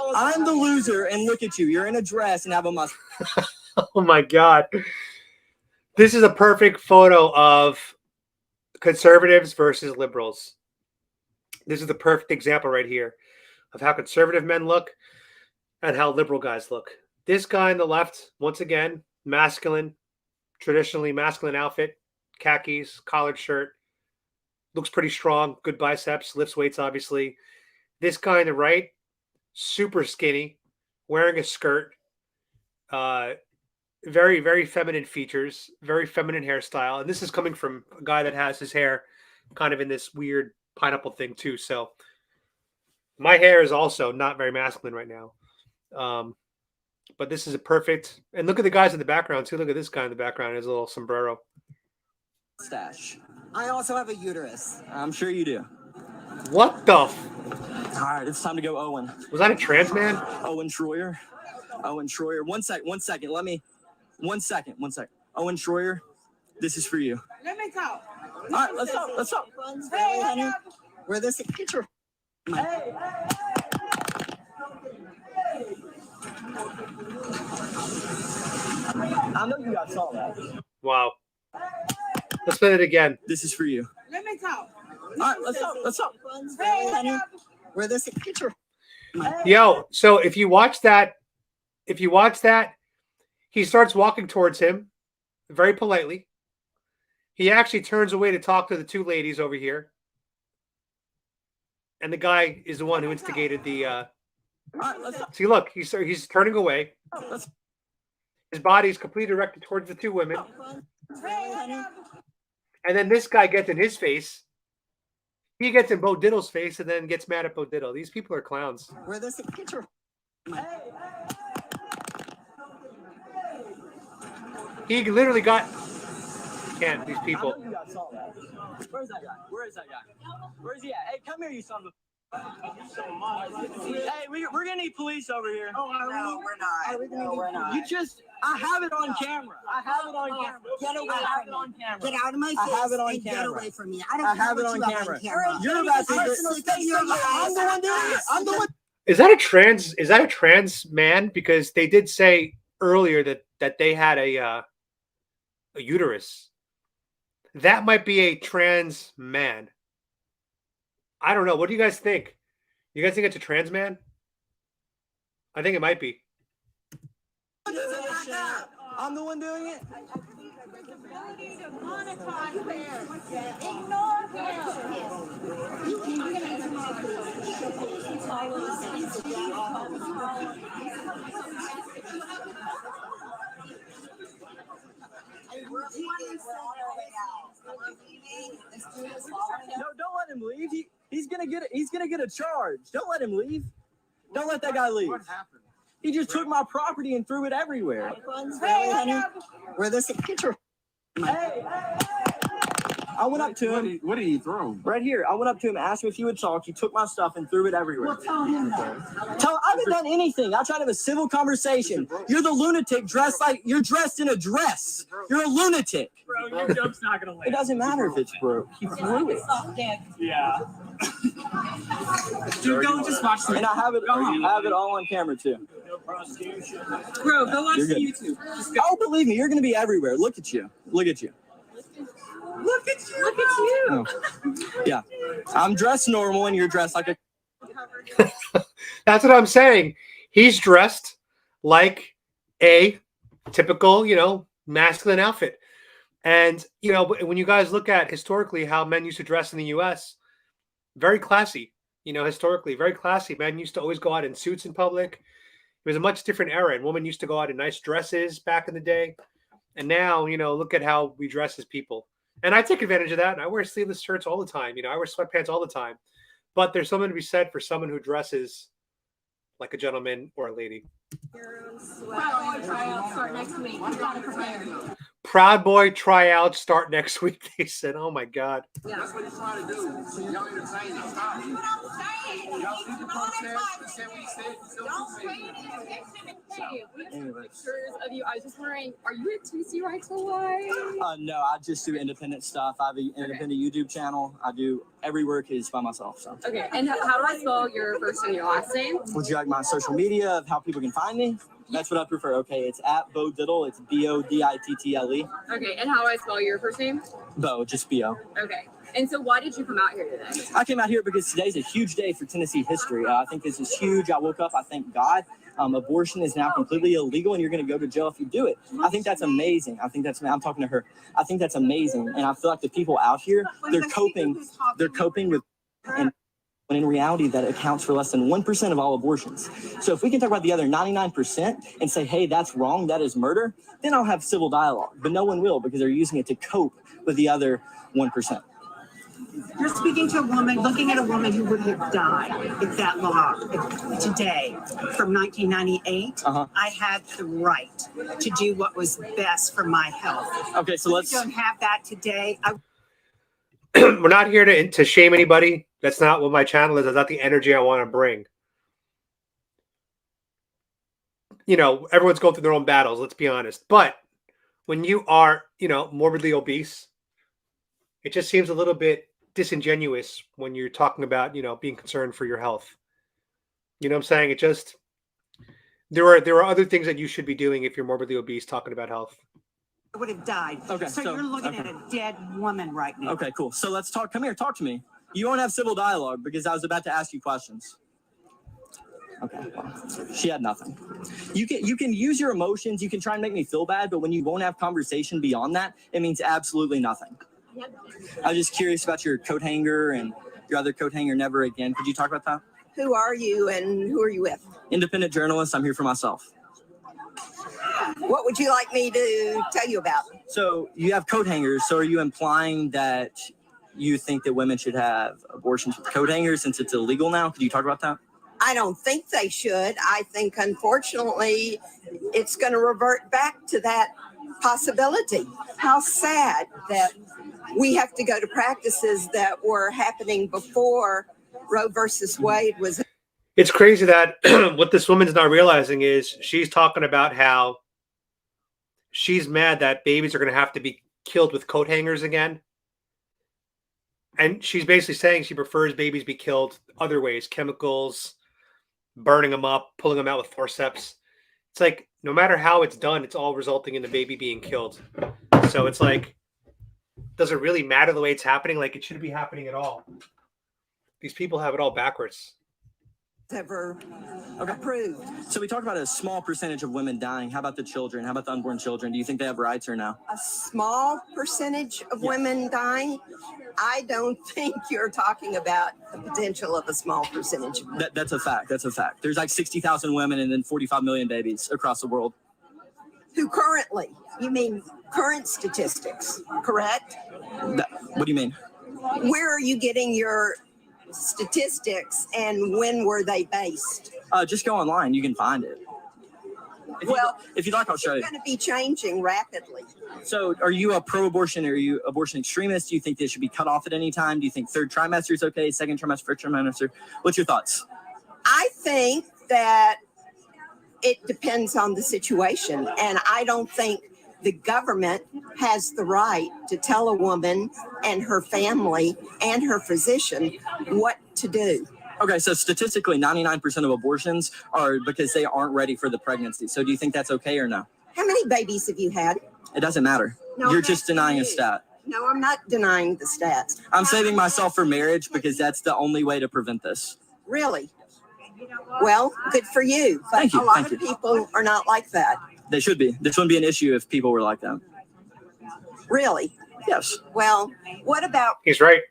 S2: the loser, and look at you. You're in a dress and have a mustache.
S1: Oh my God. This is a perfect photo of conservatives versus liberals. This is the perfect example right here of how conservative men look and how liberal guys look. This guy on the left, once again, masculine, traditionally masculine outfit, khakis, collared shirt, looks pretty strong, good biceps, lifts weights, obviously. This guy on the right, super skinny, wearing a skirt, very, very feminine features, very feminine hairstyle. And this is coming from a guy that has his hair kind of in this weird pineapple thing too. So my hair is also not very masculine right now. But this is a perfect, and look at the guys in the background too. Look at this guy in the background, his little sombrero.
S2: Stash. I also have a uterus. I'm sure you do.
S1: What the?
S2: All right, it's time to go, Owen.
S1: Was that a trans man?
S2: Owen Schroyer. One second. One second. Owen Schroyer, this is for you.
S5: Let me talk.
S2: All right, let's talk.
S9: Hey, honey. Where this picture?
S2: I know you guys saw that.
S1: Wow. Let's play it again.
S2: This is for you.
S5: Let me talk.
S2: All right, let's talk.
S9: Hey, honey. Where this picture?
S1: Yo, so if you watch that, he starts walking towards him very politely. He actually turns away to talk to the two ladies over here. And the guy is the one who instigated the see, look, he's turning away. His body is completely directed towards the two women. And then this guy gets in his face. He gets in Bo Diddle's face and then gets mad at Bo Diddle. These people are clowns.
S9: Where this picture?
S1: He literally got... Can't, these people.
S2: I know you guys saw that. Where's that guy? Where is he at? Hey, come here, you son of a... Hey, we're gonna need police over here.
S9: No, we're not. No, we're not.
S2: You just, I have it on camera. I have it on camera.
S9: Get away
S2: I have
S9: from
S2: it on
S9: me.
S2: camera.
S9: Get out of my face
S2: I have it on
S9: and get
S2: camera.
S9: away from me. I don't
S2: I
S9: care
S2: have it
S9: what
S2: on
S9: you have
S2: camera.
S9: on camera.
S2: You're about to
S9: Personally,
S2: get.
S9: take your lies.
S2: I'm the one doing it. I'm the one.
S1: Is that a trans man? Because they did say earlier that they had a uterus. That might be a trans man. I don't know. What do you guys think? You guys think it's a trans man? I think it might be.
S2: I'm the one doing it. No, don't let him leave. He's gonna get a charge. Don't let him leave. Don't let that guy leave.
S10: What happened?
S2: He just took my property and threw it everywhere.
S9: Really, honey? Where this picture?
S2: Hey. I went up to him.
S10: What did he throw?
S2: Right here. I went up to him, asked him if he would talk. He took my stuff and threw it everywhere.
S9: Well, tell him that.
S2: I haven't done anything. I tried to have a civil conversation. You're the lunatic dressed like you're dressed in a dress. You're a lunatic.
S11: Bro, your joke's not gonna land.
S2: It doesn't matter if it's broke. He threw it.
S11: Yeah. Dude, go just watch the
S2: And I have it all on camera too.
S11: Bro, go watch
S2: You're
S11: the
S2: good.
S11: YouTube. Just go.
S2: Oh, believe me, you're gonna be everywhere. Look at you. Look at you.
S11: Look at you. Look at you.
S2: Oh. Yeah. I'm dressed normal and you're dressed like a
S1: That's what I'm saying. He's dressed like a typical, masculine outfit. And, when you guys look at historically how men used to dress in the U.S., very classy, historically, very classy. Men used to always go out in suits in public. It was a much different era, and women used to go out in nice dresses back in the day. And now, look at how we dress as people. And I take advantage of that, and I wear sleeveless shirts all the time. I wear sweatpants all the time. But there's something to be said for someone who dresses like a gentleman or a lady.
S4: Proud Boy tryouts start next week. You gotta prepare.
S1: Proud Boy tryouts start next week. They said, "Oh my God."
S10: That's what he's trying to do. Y'all entertain him. Stop. Y'all need to protest. You said what you said.
S5: Hey, we have some pictures of you. I was just wondering, are you a TC right to life?
S2: no, I just do independent stuff. I have an independent YouTube channel. I do every work is by myself. So.
S5: Okay, and how do I spell your first and your last name?
S2: Would you like my social media of how people can find me? That's what I prefer. Okay, it's at Bo Diddle. It's BODITTLE.
S5: Okay, and how do I spell your first name?
S2: Bo, just BO.
S5: Okay, and so why did you come out here today?
S2: I came out here because today's a huge day for Tennessee history. I think this is huge. I woke up, I thank God. Abortion is now completely illegal and you're going to go to jail if you do it. I think that's amazing. I'm talking to her. I think that's amazing. And I feel like the people out here, they're coping with, and when in reality that accounts for less than 1% of all abortions. So if we can talk about the other 99% and say, hey, that's wrong, that is murder, then I'll have civil dialogue. But no one will because they're using it to cope with the other 1%.
S12: You're speaking to a woman, looking at a woman who would have died if that law today from 1998. I had the right to do what was best for my health.
S2: Okay, so let's.
S12: We don't have that today.
S1: We're not here to shame anybody. That's not what my channel is. That's not the energy I want to bring. Everyone's going through their own battles, let's be honest. But when you are, morbidly obese, it just seems a little bit disingenuous when you're talking about, being concerned for your health. You know what I'm saying? It just, there are other things that you should be doing if you're morbidly obese, talking about health.
S12: I would have died.
S2: Okay,
S12: so you're looking at a dead woman right now.
S2: Okay, cool. So let's talk. Come here, talk to me. You won't have civil dialogue because I was about to ask you questions. Okay, well, she had nothing. You can use your emotions. You can try and make me feel bad, but when you won't have conversation beyond that, it means absolutely nothing. I was just curious about your coat hanger and your other coat hanger, Never Again. Could you talk about that?
S9: Who are you and who are you with?
S2: Independent journalist. I'm here for myself.
S9: What would you like me to tell you about?
S2: So you have coat hangers. So are you implying that you think that women should have abortions with coat hangers since it's illegal now? Could you talk about that?
S9: I don't think they should. I think, unfortunately, it's going to revert back to that possibility. How sad that we have to go to practices that were happening before Roe versus Wade was.
S1: It's crazy that what this woman's not realizing is she's talking about how she's mad that babies are going to have to be killed with coat hangers again. And she's basically saying she prefers babies be killed other ways, chemicals, burning them up, pulling them out with forceps. It's like, no matter how it's done, it's all resulting in the baby being killed. So it's like, does it really matter the way it's happening? Like, it shouldn't be happening at all. These people have it all backwards.
S9: Ever approved.
S2: So we talked about a small percentage of women dying. How about the children? How about the unborn children? Do you think they have rights or no?
S9: A small percentage of women dying? I don't think you're talking about the potential of a small percentage.
S2: That's a fact. That's a fact. There's like 60,000 women and then 45 million babies across the world.
S9: Who currently? You mean current statistics, correct?
S2: What do you mean?
S9: Where are you getting your statistics and when were they based?
S2: Just go online. You can find it. If you'd like, I'll show you.
S9: It's going to be changing rapidly.
S2: So are you a pro-abortion? Are you abortion extremist? Do you think they should be cut off at any time? Do you think third trimester is okay? Second trimester, first trimester? What's your thoughts?
S9: I think that it depends on the situation. And I don't think the government has the right to tell a woman and her family and her physician what to do.
S2: Okay, so statistically, 99% of abortions are because they aren't ready for the pregnancy. So do you think that's okay or no?
S9: How many babies have you had?
S2: It doesn't matter.
S9: No,
S2: You're just denying a stat.
S9: No, I'm not denying the stats.
S2: I'm saving myself for marriage because that's the only way to prevent this.
S9: Really? Well, good for you. But
S2: Thank you,
S9: a lot
S2: thank
S9: of
S2: you.
S9: people are not like that.
S2: They should be. This wouldn't be an issue if people were like that.
S9: Really?
S2: Yes.
S9: Well, what about...
S1: He's right.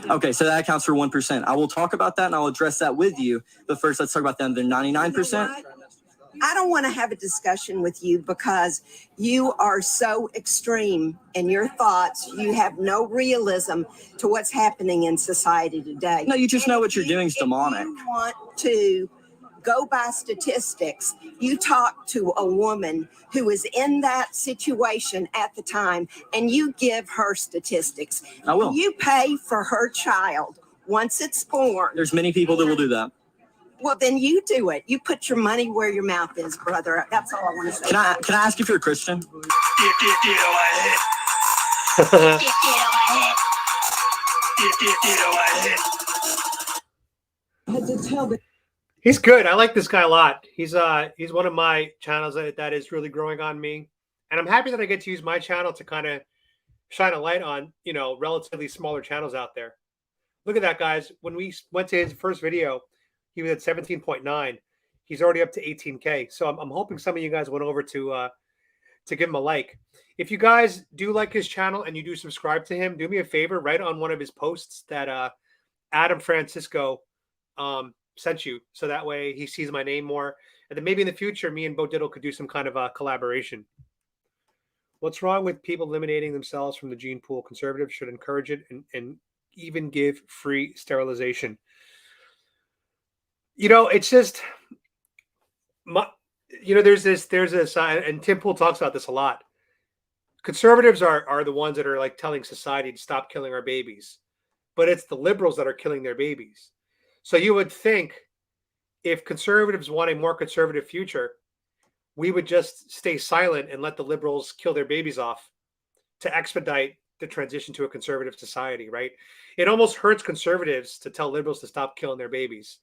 S2: Okay, so that accounts for 1%. I will talk about that and I'll address that with you. But first, let's talk about them. They're 99%.
S9: I don't want to have a discussion with you because you are so extreme in your thoughts. You have no realism to what's happening in society today.
S2: No, you just know what you're doing is demonic.
S9: If you want to go by statistics, you talk to a woman who is in that situation at the time and you give her statistics.
S2: I will.
S9: You pay for her child once it's born.
S2: There's many people that will do that.
S9: Well, then you do it. You put your money where your mouth is, brother. That's all I want to say.
S2: Can I ask if you're a Christian?
S1: He's good. I like this guy a lot. He's one of my channels that is really growing on me. And I'm happy that I get to use my channel to kind of shine a light on, relatively smaller channels out there. Look at that, guys. When we went to his first video, he was at 17.9. He's already up to 18K. So I'm hoping some of you guys went over to give him a like. If you guys do like his channel and you do subscribe to him, do me a favor, write on one of his posts that Adam Francisco sent you. So that way he sees my name more. And then maybe in the future, me and Bo Diddle could do some kind of a collaboration. What's wrong with people eliminating themselves from the gene pool? Conservatives should encourage it and even give free sterilization. It's just, there's this, and Tim Pool talks about this a lot. Conservatives are the ones that are like telling society to stop killing our babies, but it's the liberals that are killing their babies. So you would think if conservatives want a more conservative future, we would just stay silent and let the liberals kill their babies off to expedite the transition to a conservative society, right? It almost hurts conservatives to tell liberals to stop killing their babies.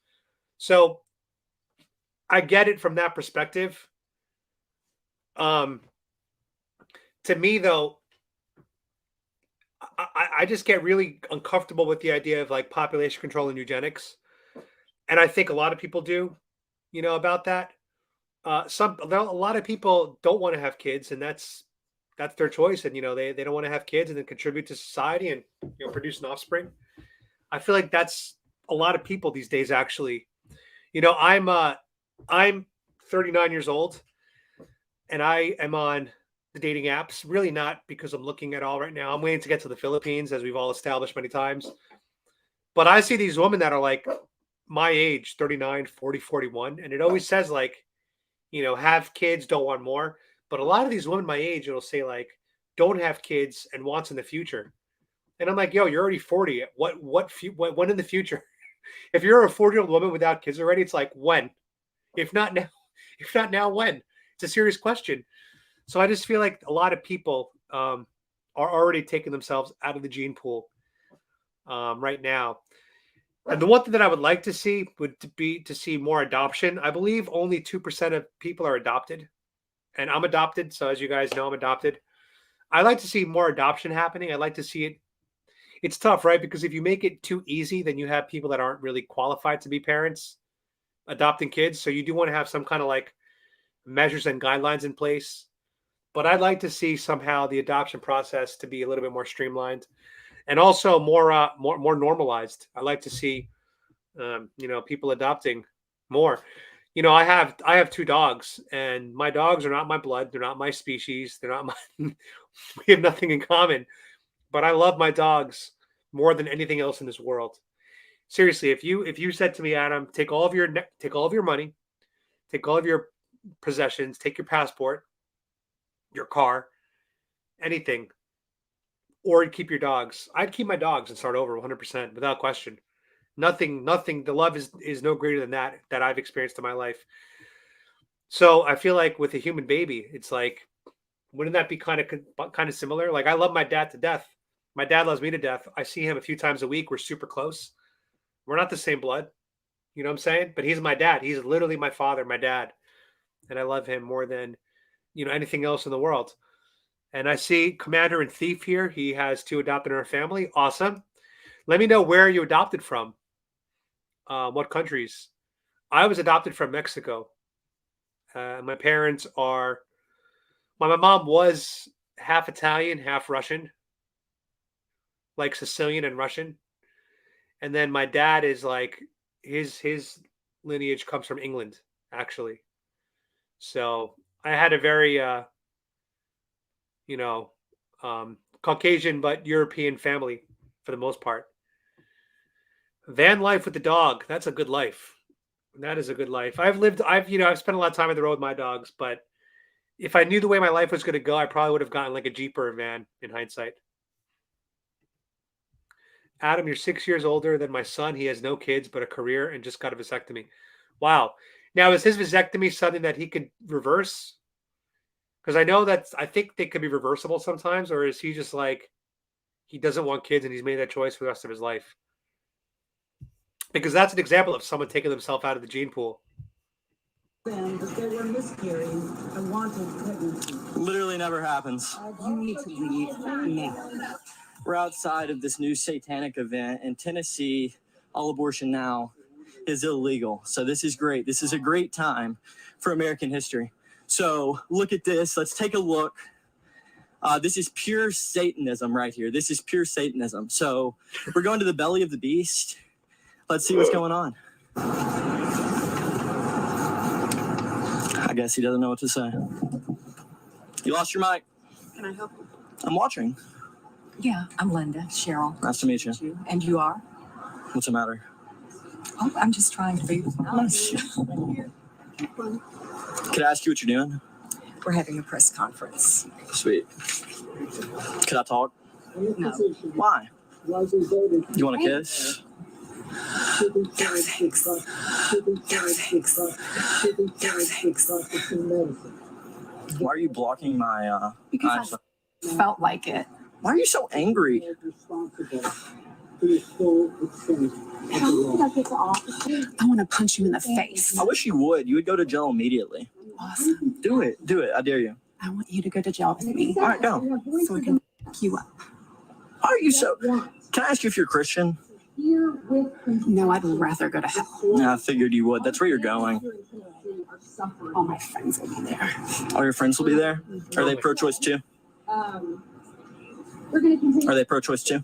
S1: So I get it from that perspective. To me, though, I just get really uncomfortable with the idea of like population control and eugenics. And I think a lot of people do, about that. A lot of people don't want to have kids, and that's their choice. And, they don't want to have kids and then contribute to society and, produce an offspring. I feel like that's a lot of people these days, actually. I'm 39 years old and I am on the dating apps, really not because I'm looking at all right now. I'm waiting to get to the Philippines, as we've all established many times. But I see these women that are like my age, 39, 40, 41. And it always says like, have kids, don't want more. But a lot of these women my age, it'll say like, don't have kids and wants in the future. And I'm like, yo, you're already 40. When in the future? If you're a 40-year-old woman without kids already, it's like when? If not now, if not now, when? It's a serious question. So I just feel like a lot of people are already taking themselves out of the gene pool right now. And the one thing that I would like to see would be to see more adoption. I believe only 2% of people are adopted. And I'm adopted. So as you guys know, I'm adopted. I like to see more adoption happening. I like to see it. It's tough, right? Because if you make it too easy, then you have people that aren't really qualified to be parents adopting kids. So you do want to have some kind of like measures and guidelines in place. But I'd like to see somehow the adoption process to be a little bit more streamlined and also more normalized. I like to see people adopting more. I have 2 dogs, and my dogs are not my blood. They're not my species. They're not my. We have nothing in common, but I love my dogs more than anything else in this world. Seriously, if you said to me, Adam, take all of your money, take all of your possessions, take your passport, your car, anything, or keep your dogs. I'd keep my dogs and start over 100% without question. Nothing. The love is no greater than that I've experienced in my life. So I feel like with a human baby, it's like, wouldn't that be kind of similar? Like I love my dad to death. My dad loves me to death. I see him a few times a week. We're super close. We're not the same blood. You know what I'm saying? But he's my dad. He's literally my father, my dad. And I love him more than, anything else in the world. And I see Commander and Thief here. He has 2 adopted in our family. Awesome. Let me know where you adopted from. What countries? I was adopted from Mexico. My parents are, my mom was half Italian, half Russian, like Sicilian and Russian. And then my dad is like, his lineage comes from England, actually. So I had a very, Caucasian but European family for the most part. Van life with the dog. That's a good life. That is a good life. I've spent a lot of time on the road with my dogs, but if I knew the way my life was going to go, I probably would have gotten like a Jeep or a van in hindsight. Adam, you're 6 years older than my son. He has no kids, but a career and just got a vasectomy. Wow. Now, is his vasectomy something that he could reverse? Because I think they could be reversible sometimes, or is he just like, he doesn't want kids and he's made that choice for the rest of his life? Because that's an example of someone taking themselves out of the gene pool.
S2: But they were miscarrying unwanted pregnancy.
S13: Literally never happens.
S2: You need to leave now.
S13: We're outside of this new satanic event in Tennessee. All abortion now is illegal. So this is great. This is a great time for American history. So look at this. Let's take a look. This is pure Satanism right here. This is pure Satanism. So we're going to the belly of the beast. Let's see what's going on. I guess he doesn't know what to say. You lost your mic.
S14: Can I help you?
S13: I'm watching.
S14: Yeah, I'm Linda, Cheryl.
S13: Nice to meet you.
S14: And you are?
S13: What's the matter?
S14: Oh, I'm just trying to be nice.
S13: Could I ask you what you're doing?
S14: We're having a press conference.
S13: Sweet. Could I talk?
S14: No.
S13: Why? You want a kiss?
S14: No thanks.
S13: Why are you blocking my
S14: Because I felt like it.
S13: Why are you so angry?
S14: I want to punch you in the face.
S13: I wish you would. You would go to jail immediately.
S14: Awesome.
S13: Do it. Do it. I dare you.
S14: I want you to go to jail with me.
S13: All right, go.
S14: So I can fuck you up.
S13: Why are you so... Can I ask you if you're Christian?
S14: No, I'd rather go to hell.
S13: Yeah, I figured you would. That's where you're going.
S14: All my friends will be there.
S13: All your friends will be there? Are they pro-choice too? Are they pro-choice too?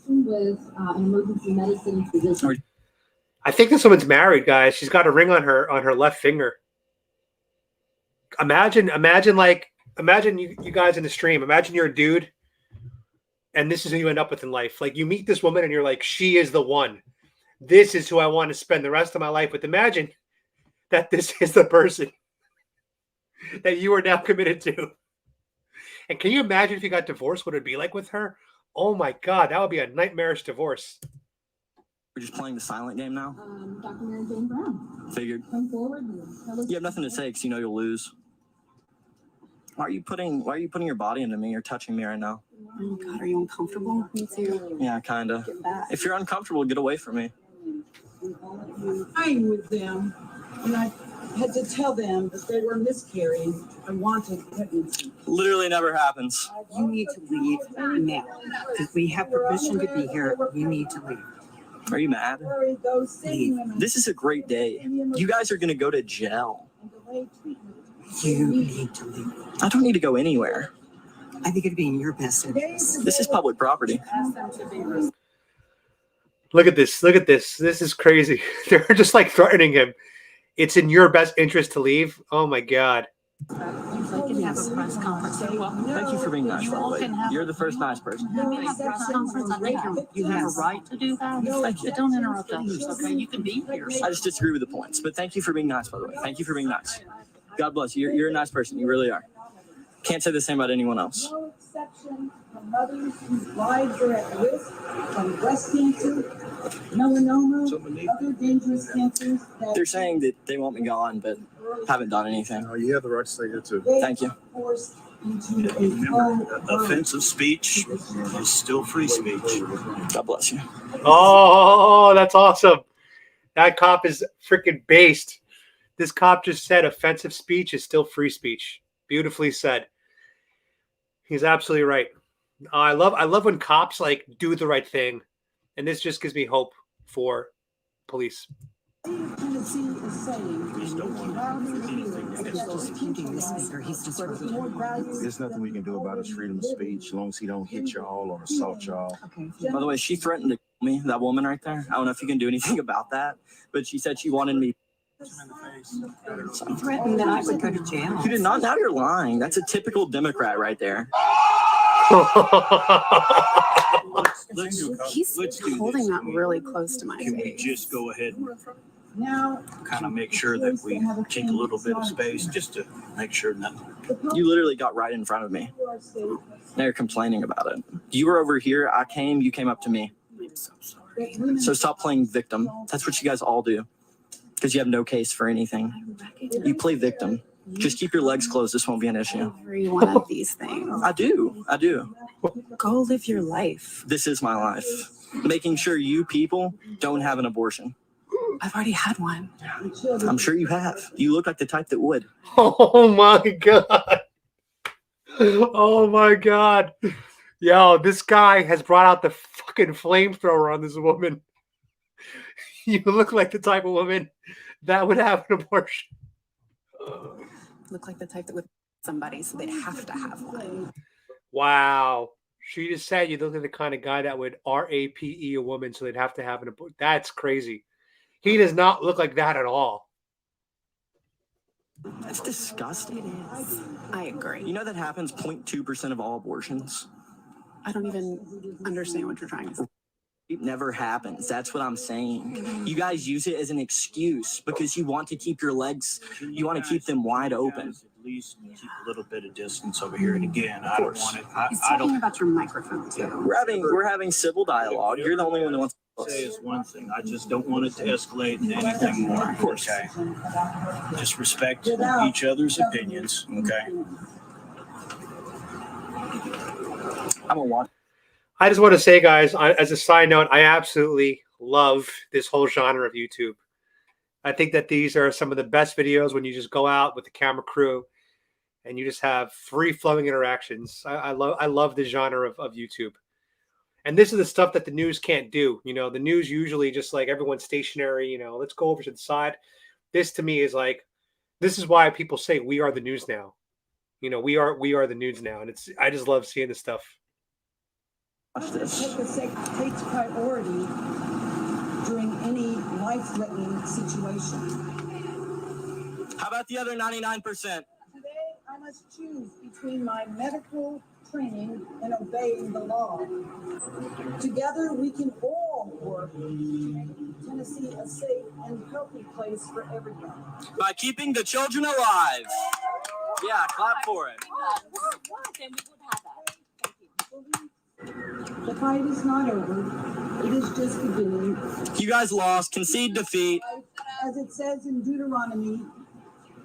S1: I think this woman's married, guys. She's got a ring on her left finger. Imagine you guys in the stream. Imagine you're a dude, and this is who you end up with in life. Like, you meet this woman, and you're like, she is the one. This is who I want to spend the rest of my life with. Imagine that this is the person that you are now committed to. And can you imagine if you got divorced, what it'd be like with her? Oh my God, that would be a nightmarish divorce.
S13: We're just playing the silent game now.
S5: Dr. Mary Jane Brown.
S13: Figured.
S5: Come forward.
S13: You have nothing to say because you know you'll lose. Why are you putting your body into me? You're touching me right now.
S14: Oh God, are you uncomfortable? Me too.
S13: Yeah, kinda. If you're uncomfortable, get away from me.
S15: I'm with them, and I had to tell them that they were miscarrying unwanted pregnancy.
S13: Literally never happens.
S12: You need to leave now. Because we have permission to be here. You need to leave.
S13: Are you mad?
S12: Leave.
S13: This is a great day. You guys are gonna go to jail.
S12: You need to leave.
S13: I don't need to go anywhere.
S12: I think it'd be in your best interest.
S13: This is public property.
S1: Look at this. Look at this. This is crazy. They're just like threatening him. It's in your best interest to leave. Oh my God.
S14: Can have a press conference.
S13: Thank you for being nice, by the way. You're the first nice person.
S14: We have a press conference on radio. You have a right to do that. But don't interrupt others, okay? You can be here.
S13: I just disagree with the points, but thank you for being nice, by the way. Thank you for being nice. God bless you. You're a nice person. You really are. Can't say the same about anyone else.
S15: No exception for mothers whose lives are at risk from breast cancer, melanoma, other dangerous cancers.
S13: They're saying that they want me gone, but haven't done anything.
S10: Oh, you have the right to say that too.
S13: Thank you.
S16: Remember, offensive speech is still free speech.
S13: God bless you.
S1: Oh, that's awesome. That cop is freaking based. This cop just said offensive speech is still free speech. Beautifully said. He's absolutely right. I love when cops like do the right thing, and this just gives me hope for police.
S10: There's nothing we can do about his freedom of speech as long as he don't hit y'all or assault y'all.
S13: By the way, she threatened to kill me, that woman right there. I don't know if you can do anything about that, but she said she wanted me.
S12: Threatened that I would go to jail.
S13: You did not. Now you're lying. That's a typical Democrat right there.
S14: He's holding that really close to my
S16: Can we
S14: face.
S16: just go ahead and kind of make sure that we take a little bit of space just to make sure nothing.
S13: You literally got right in front of me. Now you're complaining about it. You were over here. I came. You came up to me.
S14: I'm so sorry.
S13: So stop playing victim. That's what you guys all do. Because you have no case for anything. You play victim. Just keep your legs closed. This won't be an issue.
S14: Every one of these things.
S13: I do.
S14: Go live your life.
S13: This is my life. Making sure you people don't have an abortion.
S14: I've already had one.
S13: I'm sure you have. You look like the type that would.
S1: Oh my God. Oh my God. Yo, this guy has brought out the fucking flamethrower on this woman. You look like the type of woman that would have an abortion.
S14: Look like the type that would somebody, so they'd have to have one.
S1: Wow. She just said you look like the kind of guy that would RAPE a woman, so they'd have to have an abortion. That's crazy. He does not look like that at all.
S13: That's disgusting.
S14: I agree.
S13: You know that happens 0.2% of all abortions?
S14: I don't even understand what you're trying to say.
S13: It never happens. That's what I'm saying. You guys use it as an excuse because you want to keep your legs, you want to keep them wide open.
S16: At least keep a little bit of distance over here. And again, I don't want it.
S14: He's
S16: I
S14: talking
S16: don't
S14: about your microphone too.
S13: We're having civil dialogue. You're the only one that wants to
S16: say is one thing. I just don't want it to escalate into anything more. Of course. Okay. Just respect each other's opinions. Okay.
S13: I'm a watch.
S1: I just want to say, guys, as a side note, I absolutely love this whole genre of YouTube. I think that these are some of the best videos when you just go out with the camera crew and you just have free-flowing interactions. I love this genre of YouTube. And this is the stuff that the news can't do. You know, the news usually just like everyone's stationary, you know, let's go over to the side. This to me is like, this is why people say we are the news now. You know, we are the news now. And I just love seeing this stuff.
S13: Watch this.
S15: Takes priority during any life-threatening situation.
S13: How about the other 99%?
S15: Today, I must choose between my medical training and obeying the law. Together, we can all work to make Tennessee a safe and healthy place for everyone.
S13: By keeping the children alive. Yeah, clap for it.
S15: The fight is not over. It is just beginning.
S13: You guys lost. Concede defeat.
S15: As it says in Deuteronomy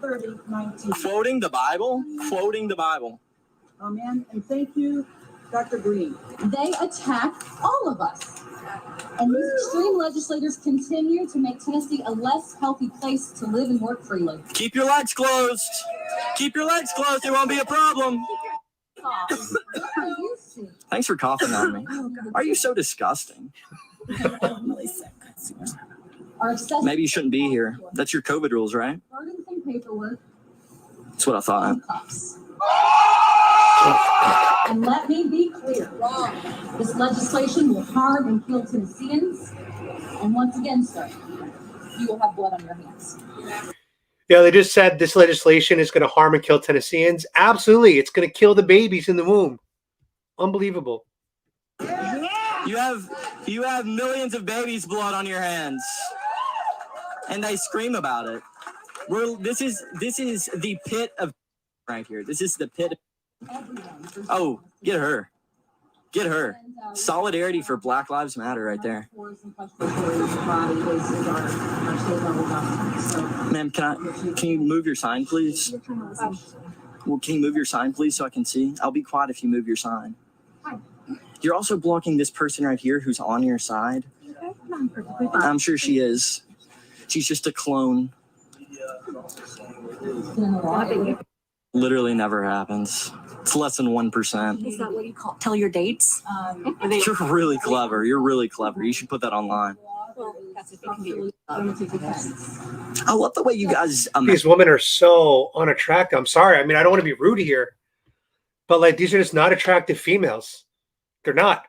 S15: 30:19.
S13: Quoting the Bible? Quoting the Bible.
S15: Amen. And thank you, Dr. Green.
S5: They attack all of us. And these extreme legislators continue to make Tennessee a less healthy place to live and work freely.
S13: Keep your legs closed. Keep your legs closed. There won't be a problem. Thanks for coughing on me. Are you so disgusting?
S5: I'm really sick.
S13: Maybe you shouldn't be here. That's your COVID rules, right?
S5: Burdensome paperwork.
S13: That's what I thought.
S5: And let me be clear. This legislation will harm and kill Tennesseans. And once again, sir, you will have blood on your hands.
S1: Yeah, they just said this legislation is going to harm and kill Tennesseans. Absolutely. It's going to kill the babies in the womb. Unbelievable.
S13: You have millions of babies' blood on your hands. And they scream about it. This is the pit of right here. This is the pit. Oh, get her. Get her. Solidarity for Black Lives Matter right there. Ma'am, can you move your sign, please? Well, can you move your sign, please, so I can see? I'll be quiet if you move your sign. You're also blocking this person right here who's on your side. I'm sure she is. She's just a clone. Literally never happens. It's less than 1%.
S6: Is that what you tell your dates?
S13: You're really clever. You're really clever. You should put that online. I love the way you guys.
S1: These women are so unattractive. I'm sorry. I mean, I don't want to be rude here, but like these are just not attractive females. They're not.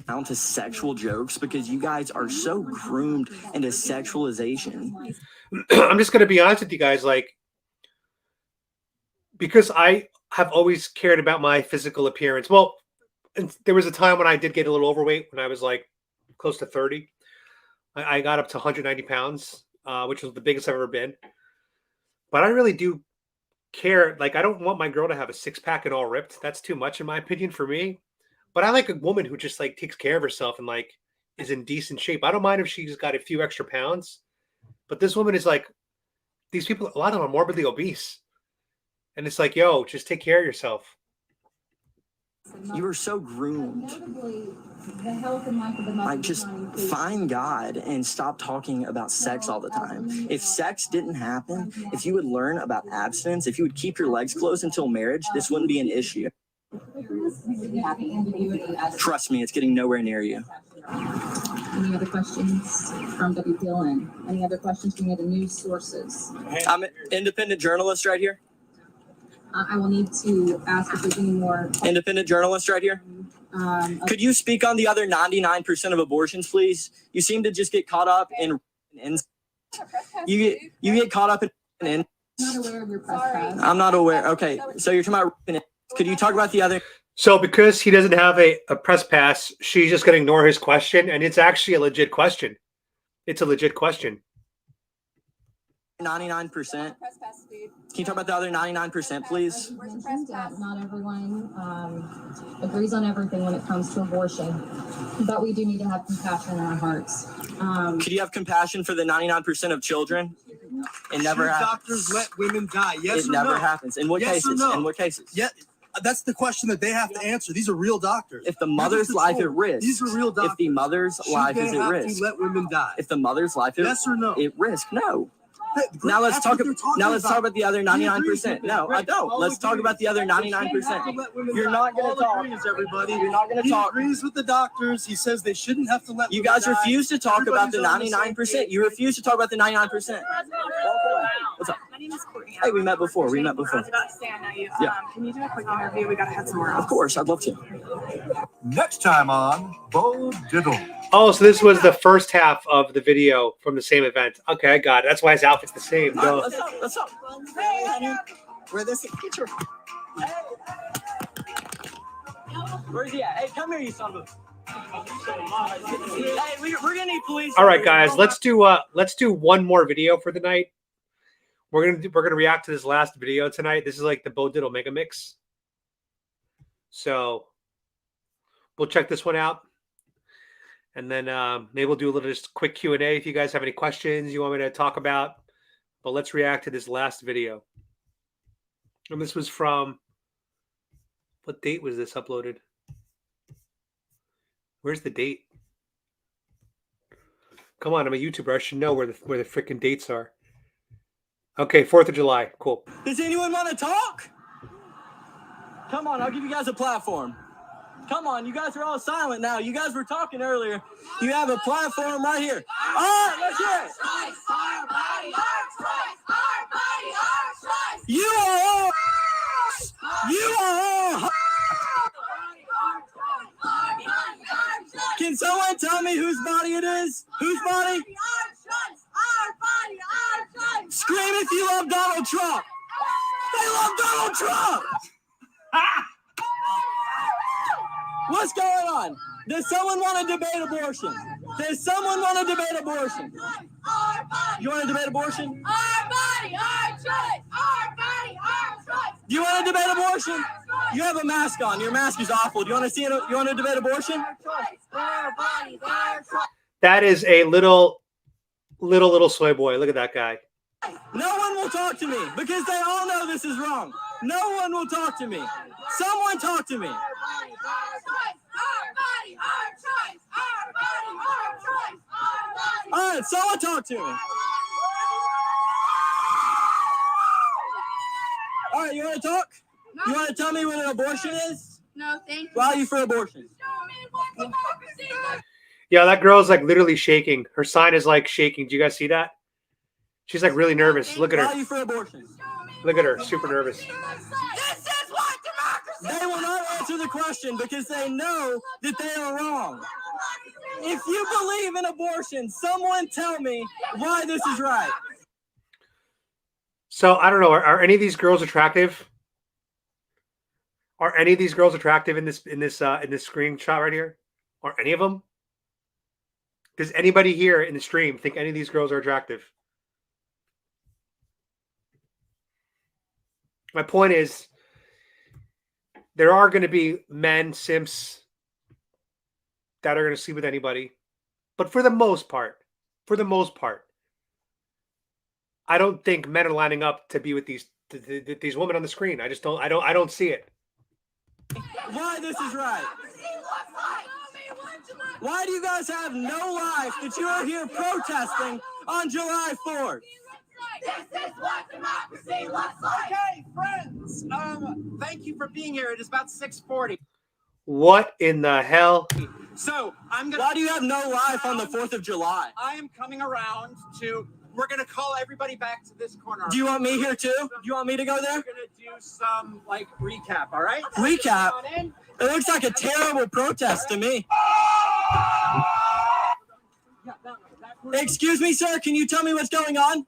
S13: Down to sexual jokes because you guys are so groomed into sexualization.
S1: I'm just going to be honest with you guys, like, because I have always cared about my physical appearance. Well, there was a time when I did get a little overweight when I was like close to 30. I got up to 190 pounds, which was the biggest I've ever been. But I really do care. Like, I don't want my girl to have a six-pack and all ripped. That's too much in my opinion for me. But I like a woman who just like takes care of herself and like is in decent shape. I don't mind if she's got a few extra pounds. But this woman is like, these people, a lot of them are morbidly obese. And it's like, yo, just take care of yourself.
S13: You are so groomed. Like, just find God and stop talking about sex all the time. If sex didn't happen, if you would learn about abstinence, if you would keep your legs closed until marriage, this wouldn't be an issue. Trust me, it's getting nowhere near you.
S5: Any other questions from WPLN? Any other questions from any other news sources?
S13: I'm an independent journalist right here.
S5: I will need to ask if there's any more.
S13: Independent journalist right here. Could you speak on the other 99% of abortions, please? You seem to just get caught up in you get caught up in.
S5: I'm not aware of your press pass.
S13: I'm not aware. Okay, so you're talking about. Could you talk about the other?
S1: So because he doesn't have a press pass, she's just going to ignore his question, and it's actually a legit question. It's a legit question.
S13: 99%. Can you talk about the other 99%, please?
S5: Not everyone agrees on everything when it comes to abortion, but we do need to have compassion in our hearts.
S13: Could you have compassion for the 99% of children? It never happens.
S17: Doctors let women die. Yes or no?
S13: It never happens. In what cases?
S17: No?
S13: In what cases?
S17: Yeah, that's the question that they have to answer. These are real doctors.
S13: If the mother's life at risk.
S17: These are real doctors.
S13: If the mother's life is at risk.
S17: To let women die.
S13: If the mother's life is
S17: yes or no?
S13: At risk, no. Now let's talk about the other 99%. No, I don't. Let's talk about the other 99%. You're not going to talk.
S17: Everybody.
S13: You're not going to talk.
S17: He agrees with the doctors. He says they shouldn't have to let.
S13: You guys refuse to talk about the 99%. You refuse to talk about the 99%. What's up?
S18: My name is Courtney.
S13: Hey, we met before.
S18: I was about to say, I know you.
S13: Yeah.
S18: Can you do a quick interview? We got to head somewhere else.
S13: Of course, I'd love to.
S19: Next time on Bo Diddle.
S1: Oh, so this was the first half of the video from the same event. Okay, I got it. That's why his outfit's the same.
S13: All right, let's talk.
S9: Hey, honey. Where this picture?
S13: Where's he at? Hey, come here, you son of a. Hey, we're gonna need police.
S1: All right, guys, let's do one more video for the night. We're gonna react to this last video tonight. This is like the Bo Diddle Mega Mix. So we'll check this one out. And then maybe we'll do a little just quick Q&A if you guys have any questions you want me to talk about. But let's react to this last video. And this was from, what date was this uploaded? Where's the date? Come on, I'm a YouTuber. I should know where the freaking dates are. Okay, 4th of July. Cool.
S13: Does anyone want to talk? Come on, I'll give you guys a platform. Come on, you guys are all silent now. You guys were talking earlier. You have a platform right here. All right, let's hear it.
S11: Our body, our choice. Our body, our choice.
S13: You are all. You are all. Can someone tell me whose body it is? Whose body?
S11: Our choice. Our body, our choice.
S13: Scream if you love Donald Trump. They love Donald Trump. What's going on? Does someone want to debate abortion? Does someone want to debate abortion? You want to debate abortion?
S11: Our body, our choice. Our body, our choice.
S13: Do you want to debate abortion? You have a mask on. Your mask is awful. Do you want to see it? You want to debate abortion?
S11: Our body, our choice.
S1: That is a little soy boy. Look at that guy.
S13: No one will talk to me because they all know this is wrong. No one will talk to me. Someone talk to me.
S11: Our body, our choice. Our body, our choice. Our body.
S13: All right, someone talk to me. All right, you want to talk? You want to tell me what an abortion is?
S4: No, thank you.
S13: Why are you for abortion?
S1: Yeah, that girl's like literally shaking. Her sign is like shaking. Do you guys see that? She's like really nervous. Look at
S13: Why are
S1: her.
S13: you for abortion?
S1: Look at her. Super nervous.
S11: This is what democracy.
S13: They will not answer the question because they know that they are wrong. If you believe in abortion, someone tell me why this is right.
S1: So I don't know. Are any of these girls attractive? Are any of these girls attractive in this screenshot right here? Are any of them? Does anybody here in the stream think any of these girls are attractive? My point is, there are going to be men, simps, that are going to sleep with anybody. But for the most part, I don't think men are lining up to be with these women on the screen. I don't see it.
S13: Why this is right. Why do you guys have no life that you are here protesting on July 4th?
S11: This is what democracy looks like.
S2: Okay, friends. Thank you for being here. It is about 6:40.
S1: What in the hell?
S2: So I'm gonna.
S13: Why do you have no life on the 4th of July?
S2: I am coming around to. We're gonna call everybody back to this corner.
S13: Do you want me here too? Do you want me to go there?
S2: We're gonna do some like recap. All right.
S13: Recap? It looks like a terrible protest to me. Excuse me, sir. Can you tell me what's going on?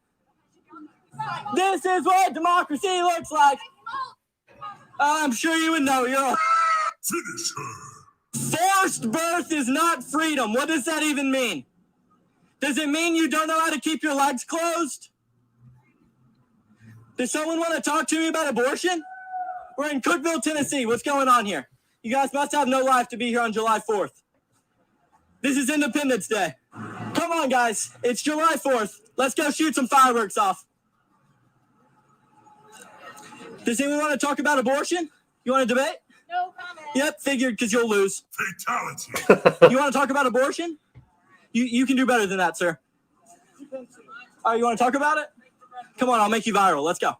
S13: This is what democracy looks like. I'm sure you would know. You're a forced birth is not freedom. What does that even mean? Does it mean you don't know how to keep your legs closed? Does someone want to talk to me about abortion? We're in Cookeville, Tennessee. What's going on here? You guys must have no life to be here on July 4th. This is Independence Day. Come on, guys. It's July 4th. Let's go shoot some fireworks off. Does anyone want to talk about abortion? You want to debate?
S11: No comment.
S13: Yep, figured, because you'll lose.
S19: Fatality.
S13: You want to talk about abortion? You can do better than that, sir. Oh, you want to talk about it? Come on, I'll make you viral. Let's go.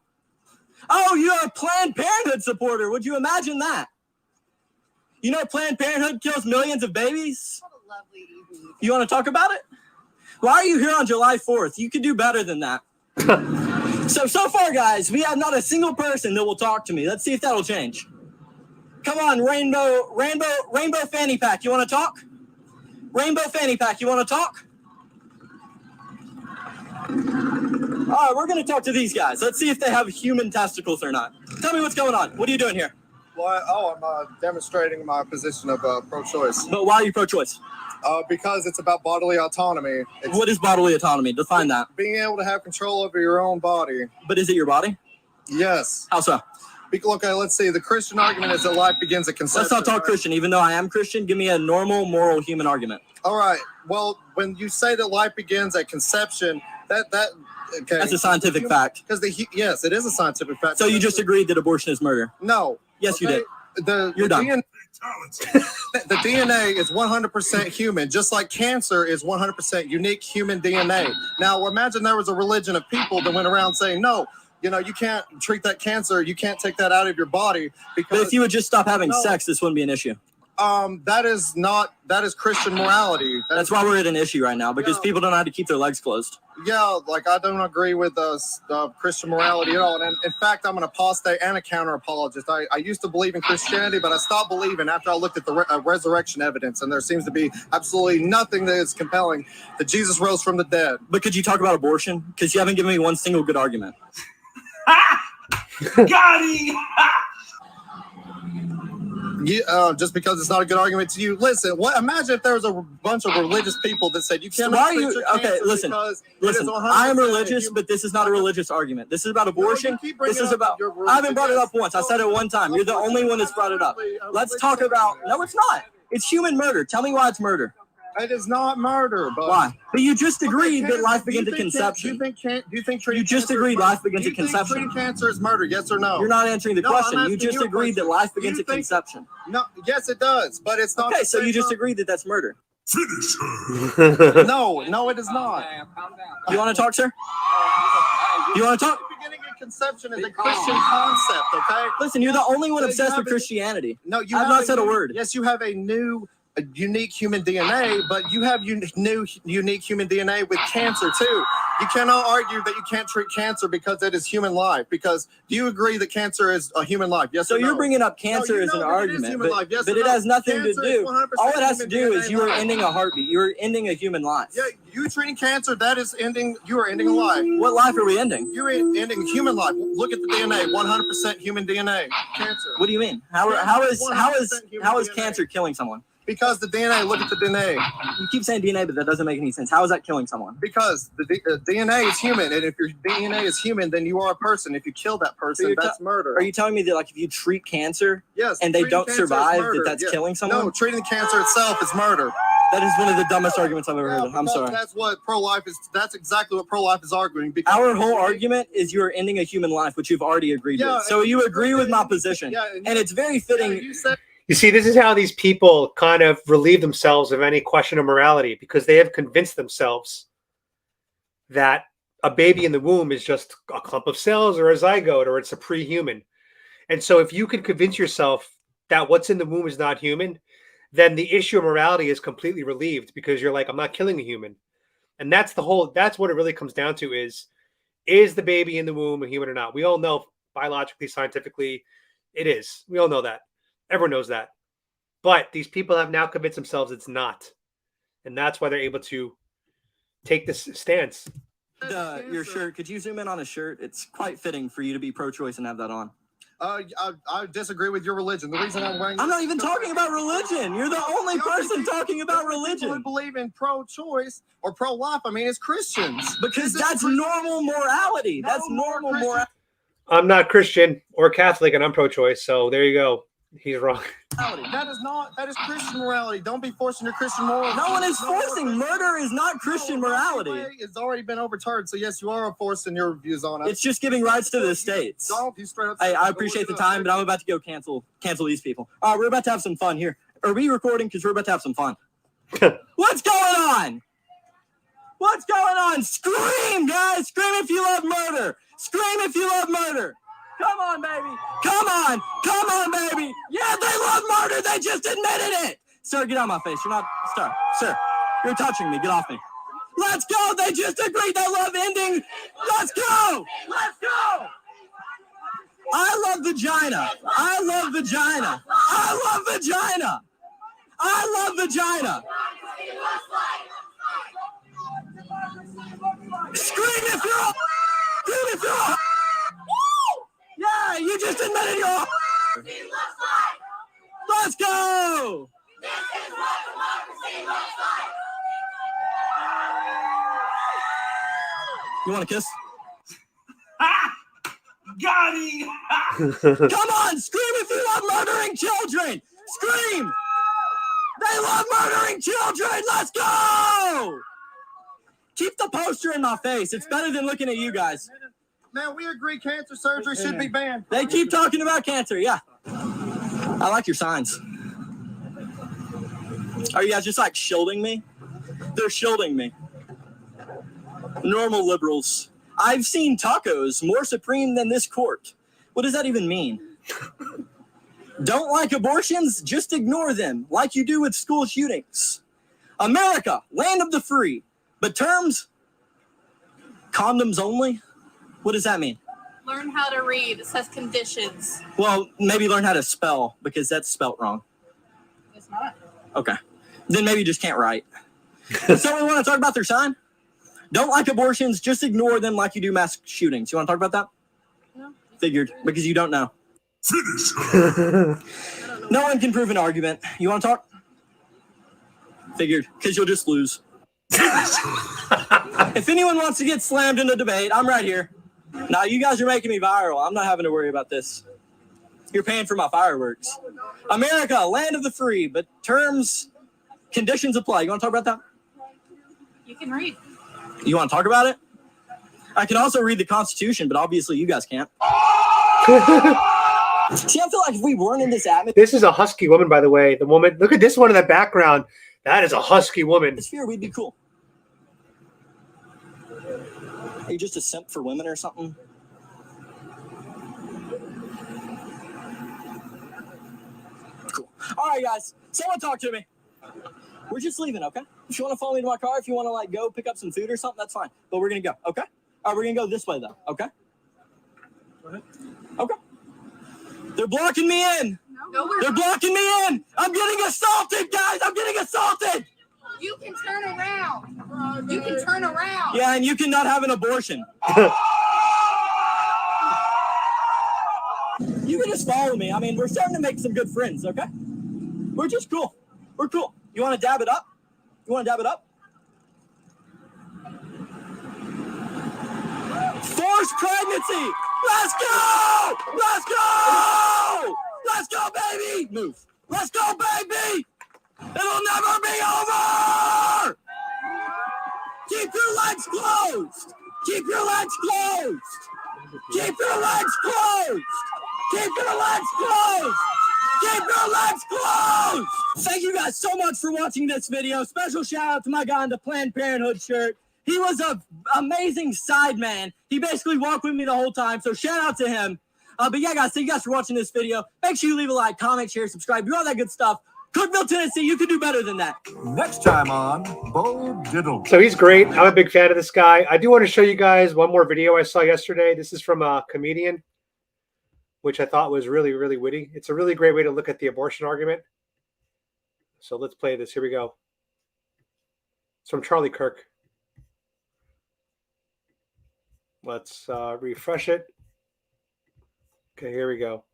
S13: Oh, you're a Planned Parenthood supporter. Would you imagine that? You know Planned Parenthood kills millions of babies? You want to talk about it? Why are you here on July 4th? You could do better than that. So far, guys, we have not a single person that will talk to me. Let's see if that'll change. Come on, Rainbow Fanny Pack. You want to talk? Rainbow Fanny Pack. You want to talk? All right, we're going to talk to these guys. Let's see if they have human testicles or not. Tell me what's going on. What are you doing here?
S20: Well, I'm demonstrating my position of pro-choice.
S13: But why are you pro-choice?
S20: Because it's about bodily autonomy.
S13: What is bodily autonomy? Define that.
S20: Being able to have control over your own body.
S13: But is it your body?
S20: Yes.
S13: How so?
S20: Okay, let's see. The Christian argument is that life begins at conception.
S13: Let's not talk Christian. Even though I am Christian, give me a normal, moral, human argument.
S20: All right. Well, when you say that life begins at conception, okay.
S13: That's a scientific fact.
S20: Because yes, it is a scientific fact.
S13: So you just agreed that abortion is murder?
S20: No.
S13: Yes, you did.
S20: You're
S13: done.
S20: The DNA is 100% human, just like cancer is 100% unique human DNA. Now, imagine there was a religion of people that went around saying, no, you can't treat that cancer. You can't take that out of your body. Because
S13: But if you would just stop having sex, this wouldn't be an issue.
S20: That is Christian morality.
S13: That's why we're at an issue right now, because people don't know how to keep their legs closed.
S20: Yeah, like I don't agree with Christian morality at all. And in fact, I'm an apostate and a counter-apologist. I used to believe in Christianity, but I stopped believing after I looked at the resurrection evidence, and there seems to be absolutely nothing that is compelling that Jesus rose from the dead.
S13: But could you talk about abortion? Because you haven't given me one single good argument.
S11: Got him!
S20: Just because it's not a good argument to you. Listen, imagine if there was a bunch of religious people that said you can't.
S13: Okay, listen. I am religious, but this is not a religious argument. This is about abortion. This is about. I haven't brought it up once. I said it one time. You're the only one that's brought it up. Let's talk about. No, it's not. It's human murder. Tell me why it's murder.
S20: It is not murder, but
S13: why? But you just agreed that life begins at conception. You just agreed life begins at conception.
S20: Treating cancer is murder? Yes or no?
S13: You're not answering the question. You just agreed that life begins at conception.
S20: No, yes, it does, but it's not.
S13: Okay, so you just agreed that that's murder.
S20: No, it is not.
S13: You want to talk, sir? You want to talk?
S20: Beginning of conception is a Christian concept. Okay.
S13: Listen, you're the only one obsessed with Christianity.
S20: No, you
S13: have not said a word.
S20: Yes, you have a unique human DNA, but you have new unique human DNA with cancer too. You cannot argue that you can't treat cancer because it is human life. Because do you agree that cancer is a human life? Yes.
S13: So
S20: or no?
S13: you're bringing up cancer as an argument, but it has nothing to do. All it has to do is you are ending a heartbeat. You are ending a human life.
S20: Yeah, you treating cancer, that is ending. You are ending a life.
S13: What life are we ending?
S20: You're ending human life. Look at the DNA. 100% human DNA. Cancer.
S13: What do you mean? How is cancer killing someone?
S20: Because the DNA, look at the DNA.
S13: You keep saying DNA, but that doesn't make any sense. How is that killing someone?
S20: Because the DNA is human, and if your DNA is human, then you are a person. If you kill that person, that's murder.
S13: Are you telling me that, like, if you treat cancer,
S20: yes,
S13: and they don't survive, that's killing someone?
S20: No, treating the cancer itself is murder.
S13: That is one of the dumbest arguments I've ever heard. I'm sorry.
S20: That's what pro-life is. That's exactly what pro-life is arguing.
S13: Our whole argument is you are ending a human life, which you've already agreed with. So you agree with my position, and it's very fitting.
S1: You see, this is how these people kind of relieve themselves of any question of morality, because they have convinced themselves that a baby in the womb is just a clump of cells or a zygote or it's a pre-human. And so if you can convince yourself that what's in the womb is not human, then the issue of morality is completely relieved, because you're like, I'm not killing a human. And that's what it really comes down to is the baby in the womb a human or not? We all know biologically, scientifically, it is. We all know that. Everyone knows that. But these people have now convinced themselves it's not. And that's why they're able to take this stance.
S13: Your shirt, could you zoom in on a shirt? It's quite fitting for you to be pro-choice and have that on.
S20: I disagree with your religion. The reason I'm wearing
S13: I'm not even talking about religion. You're the only person talking about religion.
S20: People who believe in pro-choice or pro-life, I mean, it's Christians.
S13: Because that's normal morality. That's normal morality.
S1: I'm not Christian or Catholic, and I'm pro-choice, so there you go. He's wrong.
S20: That is Christian morality. Don't be forcing your Christian morality.
S13: No one is forcing. Murder is not Christian morality.
S20: It's already been overturned. So yes, you are forcing your views on it.
S13: It's just giving rights to the states. Hey, I appreciate the time, but I'm about to go cancel these people. All right, we're about to have some fun here. Are we recording? Because we're about to have some fun. What's going on? What's going on? Scream, guys! Scream if you love murder! Scream if you love murder! Come on, baby! Come on! Come on, baby! Yeah, they love murder! They just admitted it! Sir, get out of my face. You're not... Sir, you're touching me. Get off me. Let's go! They just agreed they love ending... Let's go! Let's go! I love vagina. I love vagina. I love vagina. I love vagina. Scream if you're a... Scream if you're a... Yeah, you just admitted you're a... Let's go! You want a kiss?
S2: Got him! Come on, scream if you love murdering children! Scream! They love murdering children! Let's go! Keep the poster in my face. It's better than looking at you guys.
S20: Man, we agree cancer surgery should be banned.
S2: They keep talking about cancer, yeah. I like your signs. Are you guys just like shielding me? They're shielding me. Normal liberals. I've seen tacos more supreme than this court. What does that even mean? Don't like abortions? Just ignore them, like you do with school shootings. America, land of the free. But terms? Condoms only? What does that mean?
S18: Learn how to read. It says conditions.
S2: Well, maybe learn how to spell, because that's spelt wrong.
S18: It's not.
S2: Okay. Then maybe you just can't write. So we want to talk about their sign? Don't like abortions, just ignore them like you do mass shootings. You want to talk about that?
S18: No.
S2: Figured, because you don't know. No one can prove an argument. You want to talk? Figured, because you'll just lose. If anyone wants to get slammed in a debate, I'm right here. Now, you guys are making me viral. I'm not having to worry about this. You're paying for my fireworks. America, land of the free, but terms, conditions apply. You want to talk about that?
S18: You can read.
S2: You want to talk about it? I can also read the Constitution, but obviously you guys can't. See, I feel like if we weren't in this atmosphere...
S1: This is a husky woman, by the way. The woman, look at this one in the background. That is a husky woman.
S2: We'd be cool. Are you just a simp for women or something? Cool. All right, guys. Someone talk to me. We're just leaving, okay? If you want to follow me to my car, if you want to, like, go pick up some food or something, that's fine. But we're going to go, okay? All right, we're going to go this way, though, okay? Okay. They're blocking me in.
S18: No,
S2: They're blocking me in. I'm getting assaulted, guys. I'm getting assaulted.
S18: You can turn around. You can turn around.
S2: Yeah, and you cannot have an abortion. You can just follow me. I mean, we're starting to make some good friends, okay? We're just cool. We're cool. You want to dab it up? You want to dab it up? Forced pregnancy. Let's go! Let's go! Let's go, baby! Move. Let's go, baby! It'll never be over! Keep your legs closed! Keep your legs closed! Keep your legs closed! Keep your legs closed! Keep your legs closed! Thank you guys so much for watching this video. Special shout out to my guy in the Planned Parenthood shirt. He was an amazing side man. He basically walked with me the whole time, so shout out to him. But yeah, guys, thank you guys for watching this video. Make sure you leave a like, comment, share, subscribe, do all that good stuff. Cookeville, Tennessee, you can do better than that.
S19: Next time on Bo Diddle.
S1: So he's great. I'm a big fan of this guy. I do want to show you guys one more video I saw yesterday. This is from a comedian, which I thought was really, really witty. It's a really great way to look at the abortion argument. So let's play this. Here we go. It's from Charlie Kirk. Let's refresh it. Okay, here we go.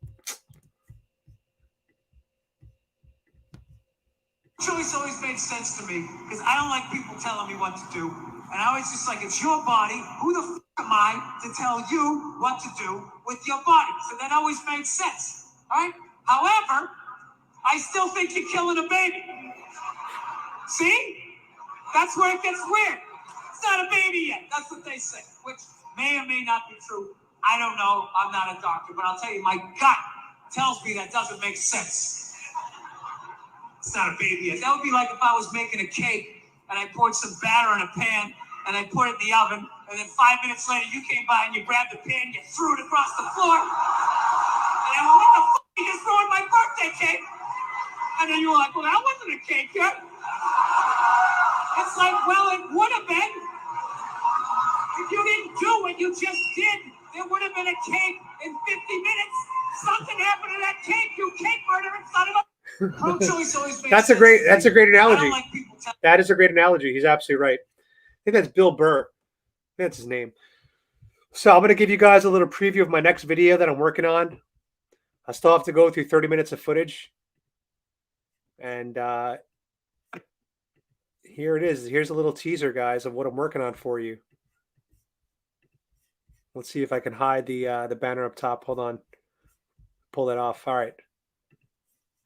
S21: Choice always made sense to me because I don't like people telling me what to do. And I always just like, it's your body. Who the f am I to tell you what to do with your body? So that always made sense, right? However, I still think you're killing a baby. See? That's where it gets weird. It's not a baby yet. That's what they say, which may or may not be true. I don't know. I'm not a doctor, but I'll tell you, my gut tells me that doesn't make sense. It's not a baby yet. That would be like if I was making a cake and I poured some batter in a pan and I put it in the oven, and then 5 minutes later you came by and you grabbed the pan, you threw it across the floor, and I went, what the f***, you just ruined my birthday cake? And then you were like, well, that wasn't a cake yet. It's like, well, it would have been. If you didn't do what you just did, there would have been a cake in 50 minutes. Something happened to that cake, you cake murdering son of a...
S1: That's a great analogy. That is a great analogy. He's absolutely right. I think that's Bill Burr. I think that's his name. So I'm going to give you guys a little preview of my next video that I'm working on. I still have to go through 30 minutes of footage. And here it is. Here's a little teaser, guys, of what I'm working on for you. Let's see if I can hide the banner up top. Hold on. Pull that off. All right.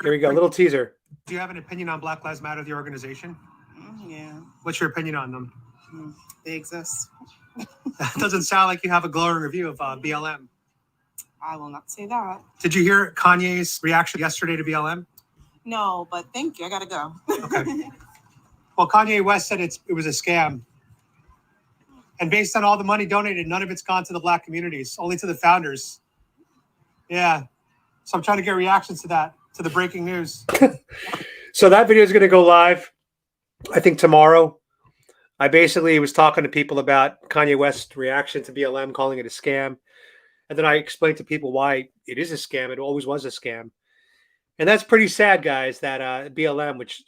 S1: Here we go. Little teaser.
S21: Do you have an opinion on Black Lives Matter, the organization?
S7: Yeah,
S21: What's your opinion on them?
S7: they exist.
S21: It doesn't sound like you have a glowing review of BLM.
S7: I will not say that.
S21: Did you hear Kanye's reaction yesterday to BLM?
S7: No, but thank you. I gotta go.
S21: Okay. Well, Kanye West said it was a scam. And based on all the money donated, none of it's gone to the Black communities, only to the founders. Yeah. So I'm trying to get reactions to that, to the breaking news.
S1: So that video is going to go live, I think, tomorrow. I basically was talking to people about Kanye West's reaction to BLM, calling it a scam. And then I explained to people why it is a scam. It always was a scam. And that's pretty sad, guys, that BLM, which,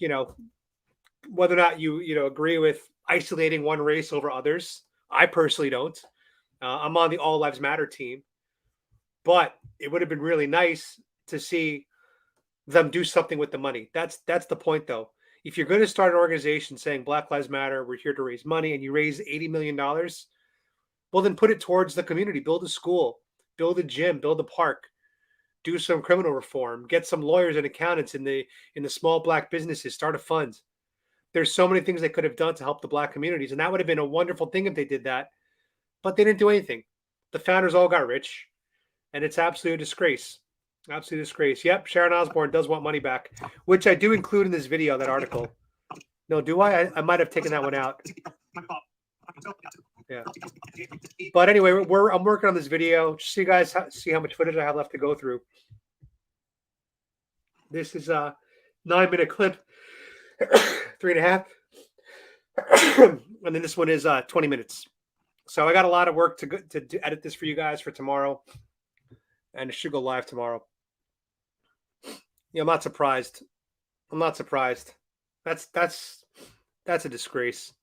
S1: whether or not you agree with isolating one race over others, I personally don't. I'm on the All Lives Matter team. But it would have been really nice to see them do something with the money. That's the point, though. If you're going to start an organization saying Black Lives Matter, we're here to raise money, and you raise $80 million, well, then put it towards the community. Build a school, build a gym, build a park, do some criminal reform, get some lawyers and accountants in the small Black businesses, start a fund. There's so many things they could have done to help the Black communities, and that would have been a wonderful thing if they did that. But they didn't do anything. The founders all got rich, and it's absolutely a disgrace. Absolute disgrace. Yep, Sharon Osbourne does want money back, which I do include in this video, that article. No, do I? I might have taken that one out. Yeah. But anyway, I'm working on this video just so you guys see how much footage I have left to go through. This is a 9-minute clip, 3.5. And then this one is 20 minutes. So I got a lot of work to edit this for you guys for tomorrow. And it should go live tomorrow. I'm not surprised. I'm not surprised. That's a disgrace.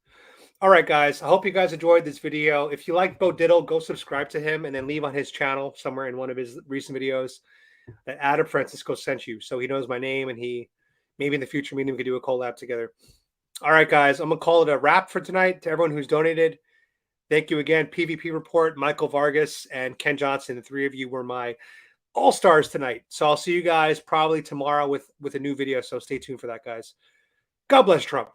S1: All right, guys. I hope you guys enjoyed this video. If you like Bo Diddle, go subscribe to him and then leave on his channel somewhere in one of his recent videos that Adam Francisco sent you, so he knows my name, and he maybe in the future we could do a collab together. All right, guys. I'm gonna call it a wrap for tonight. To everyone who's donated, thank you again. PvP Report, Michael Vargas, and Ken Johnson. The three of you were my all-stars tonight. So I'll see you guys probably tomorrow with a new video. So stay tuned for that, guys. God bless Trump.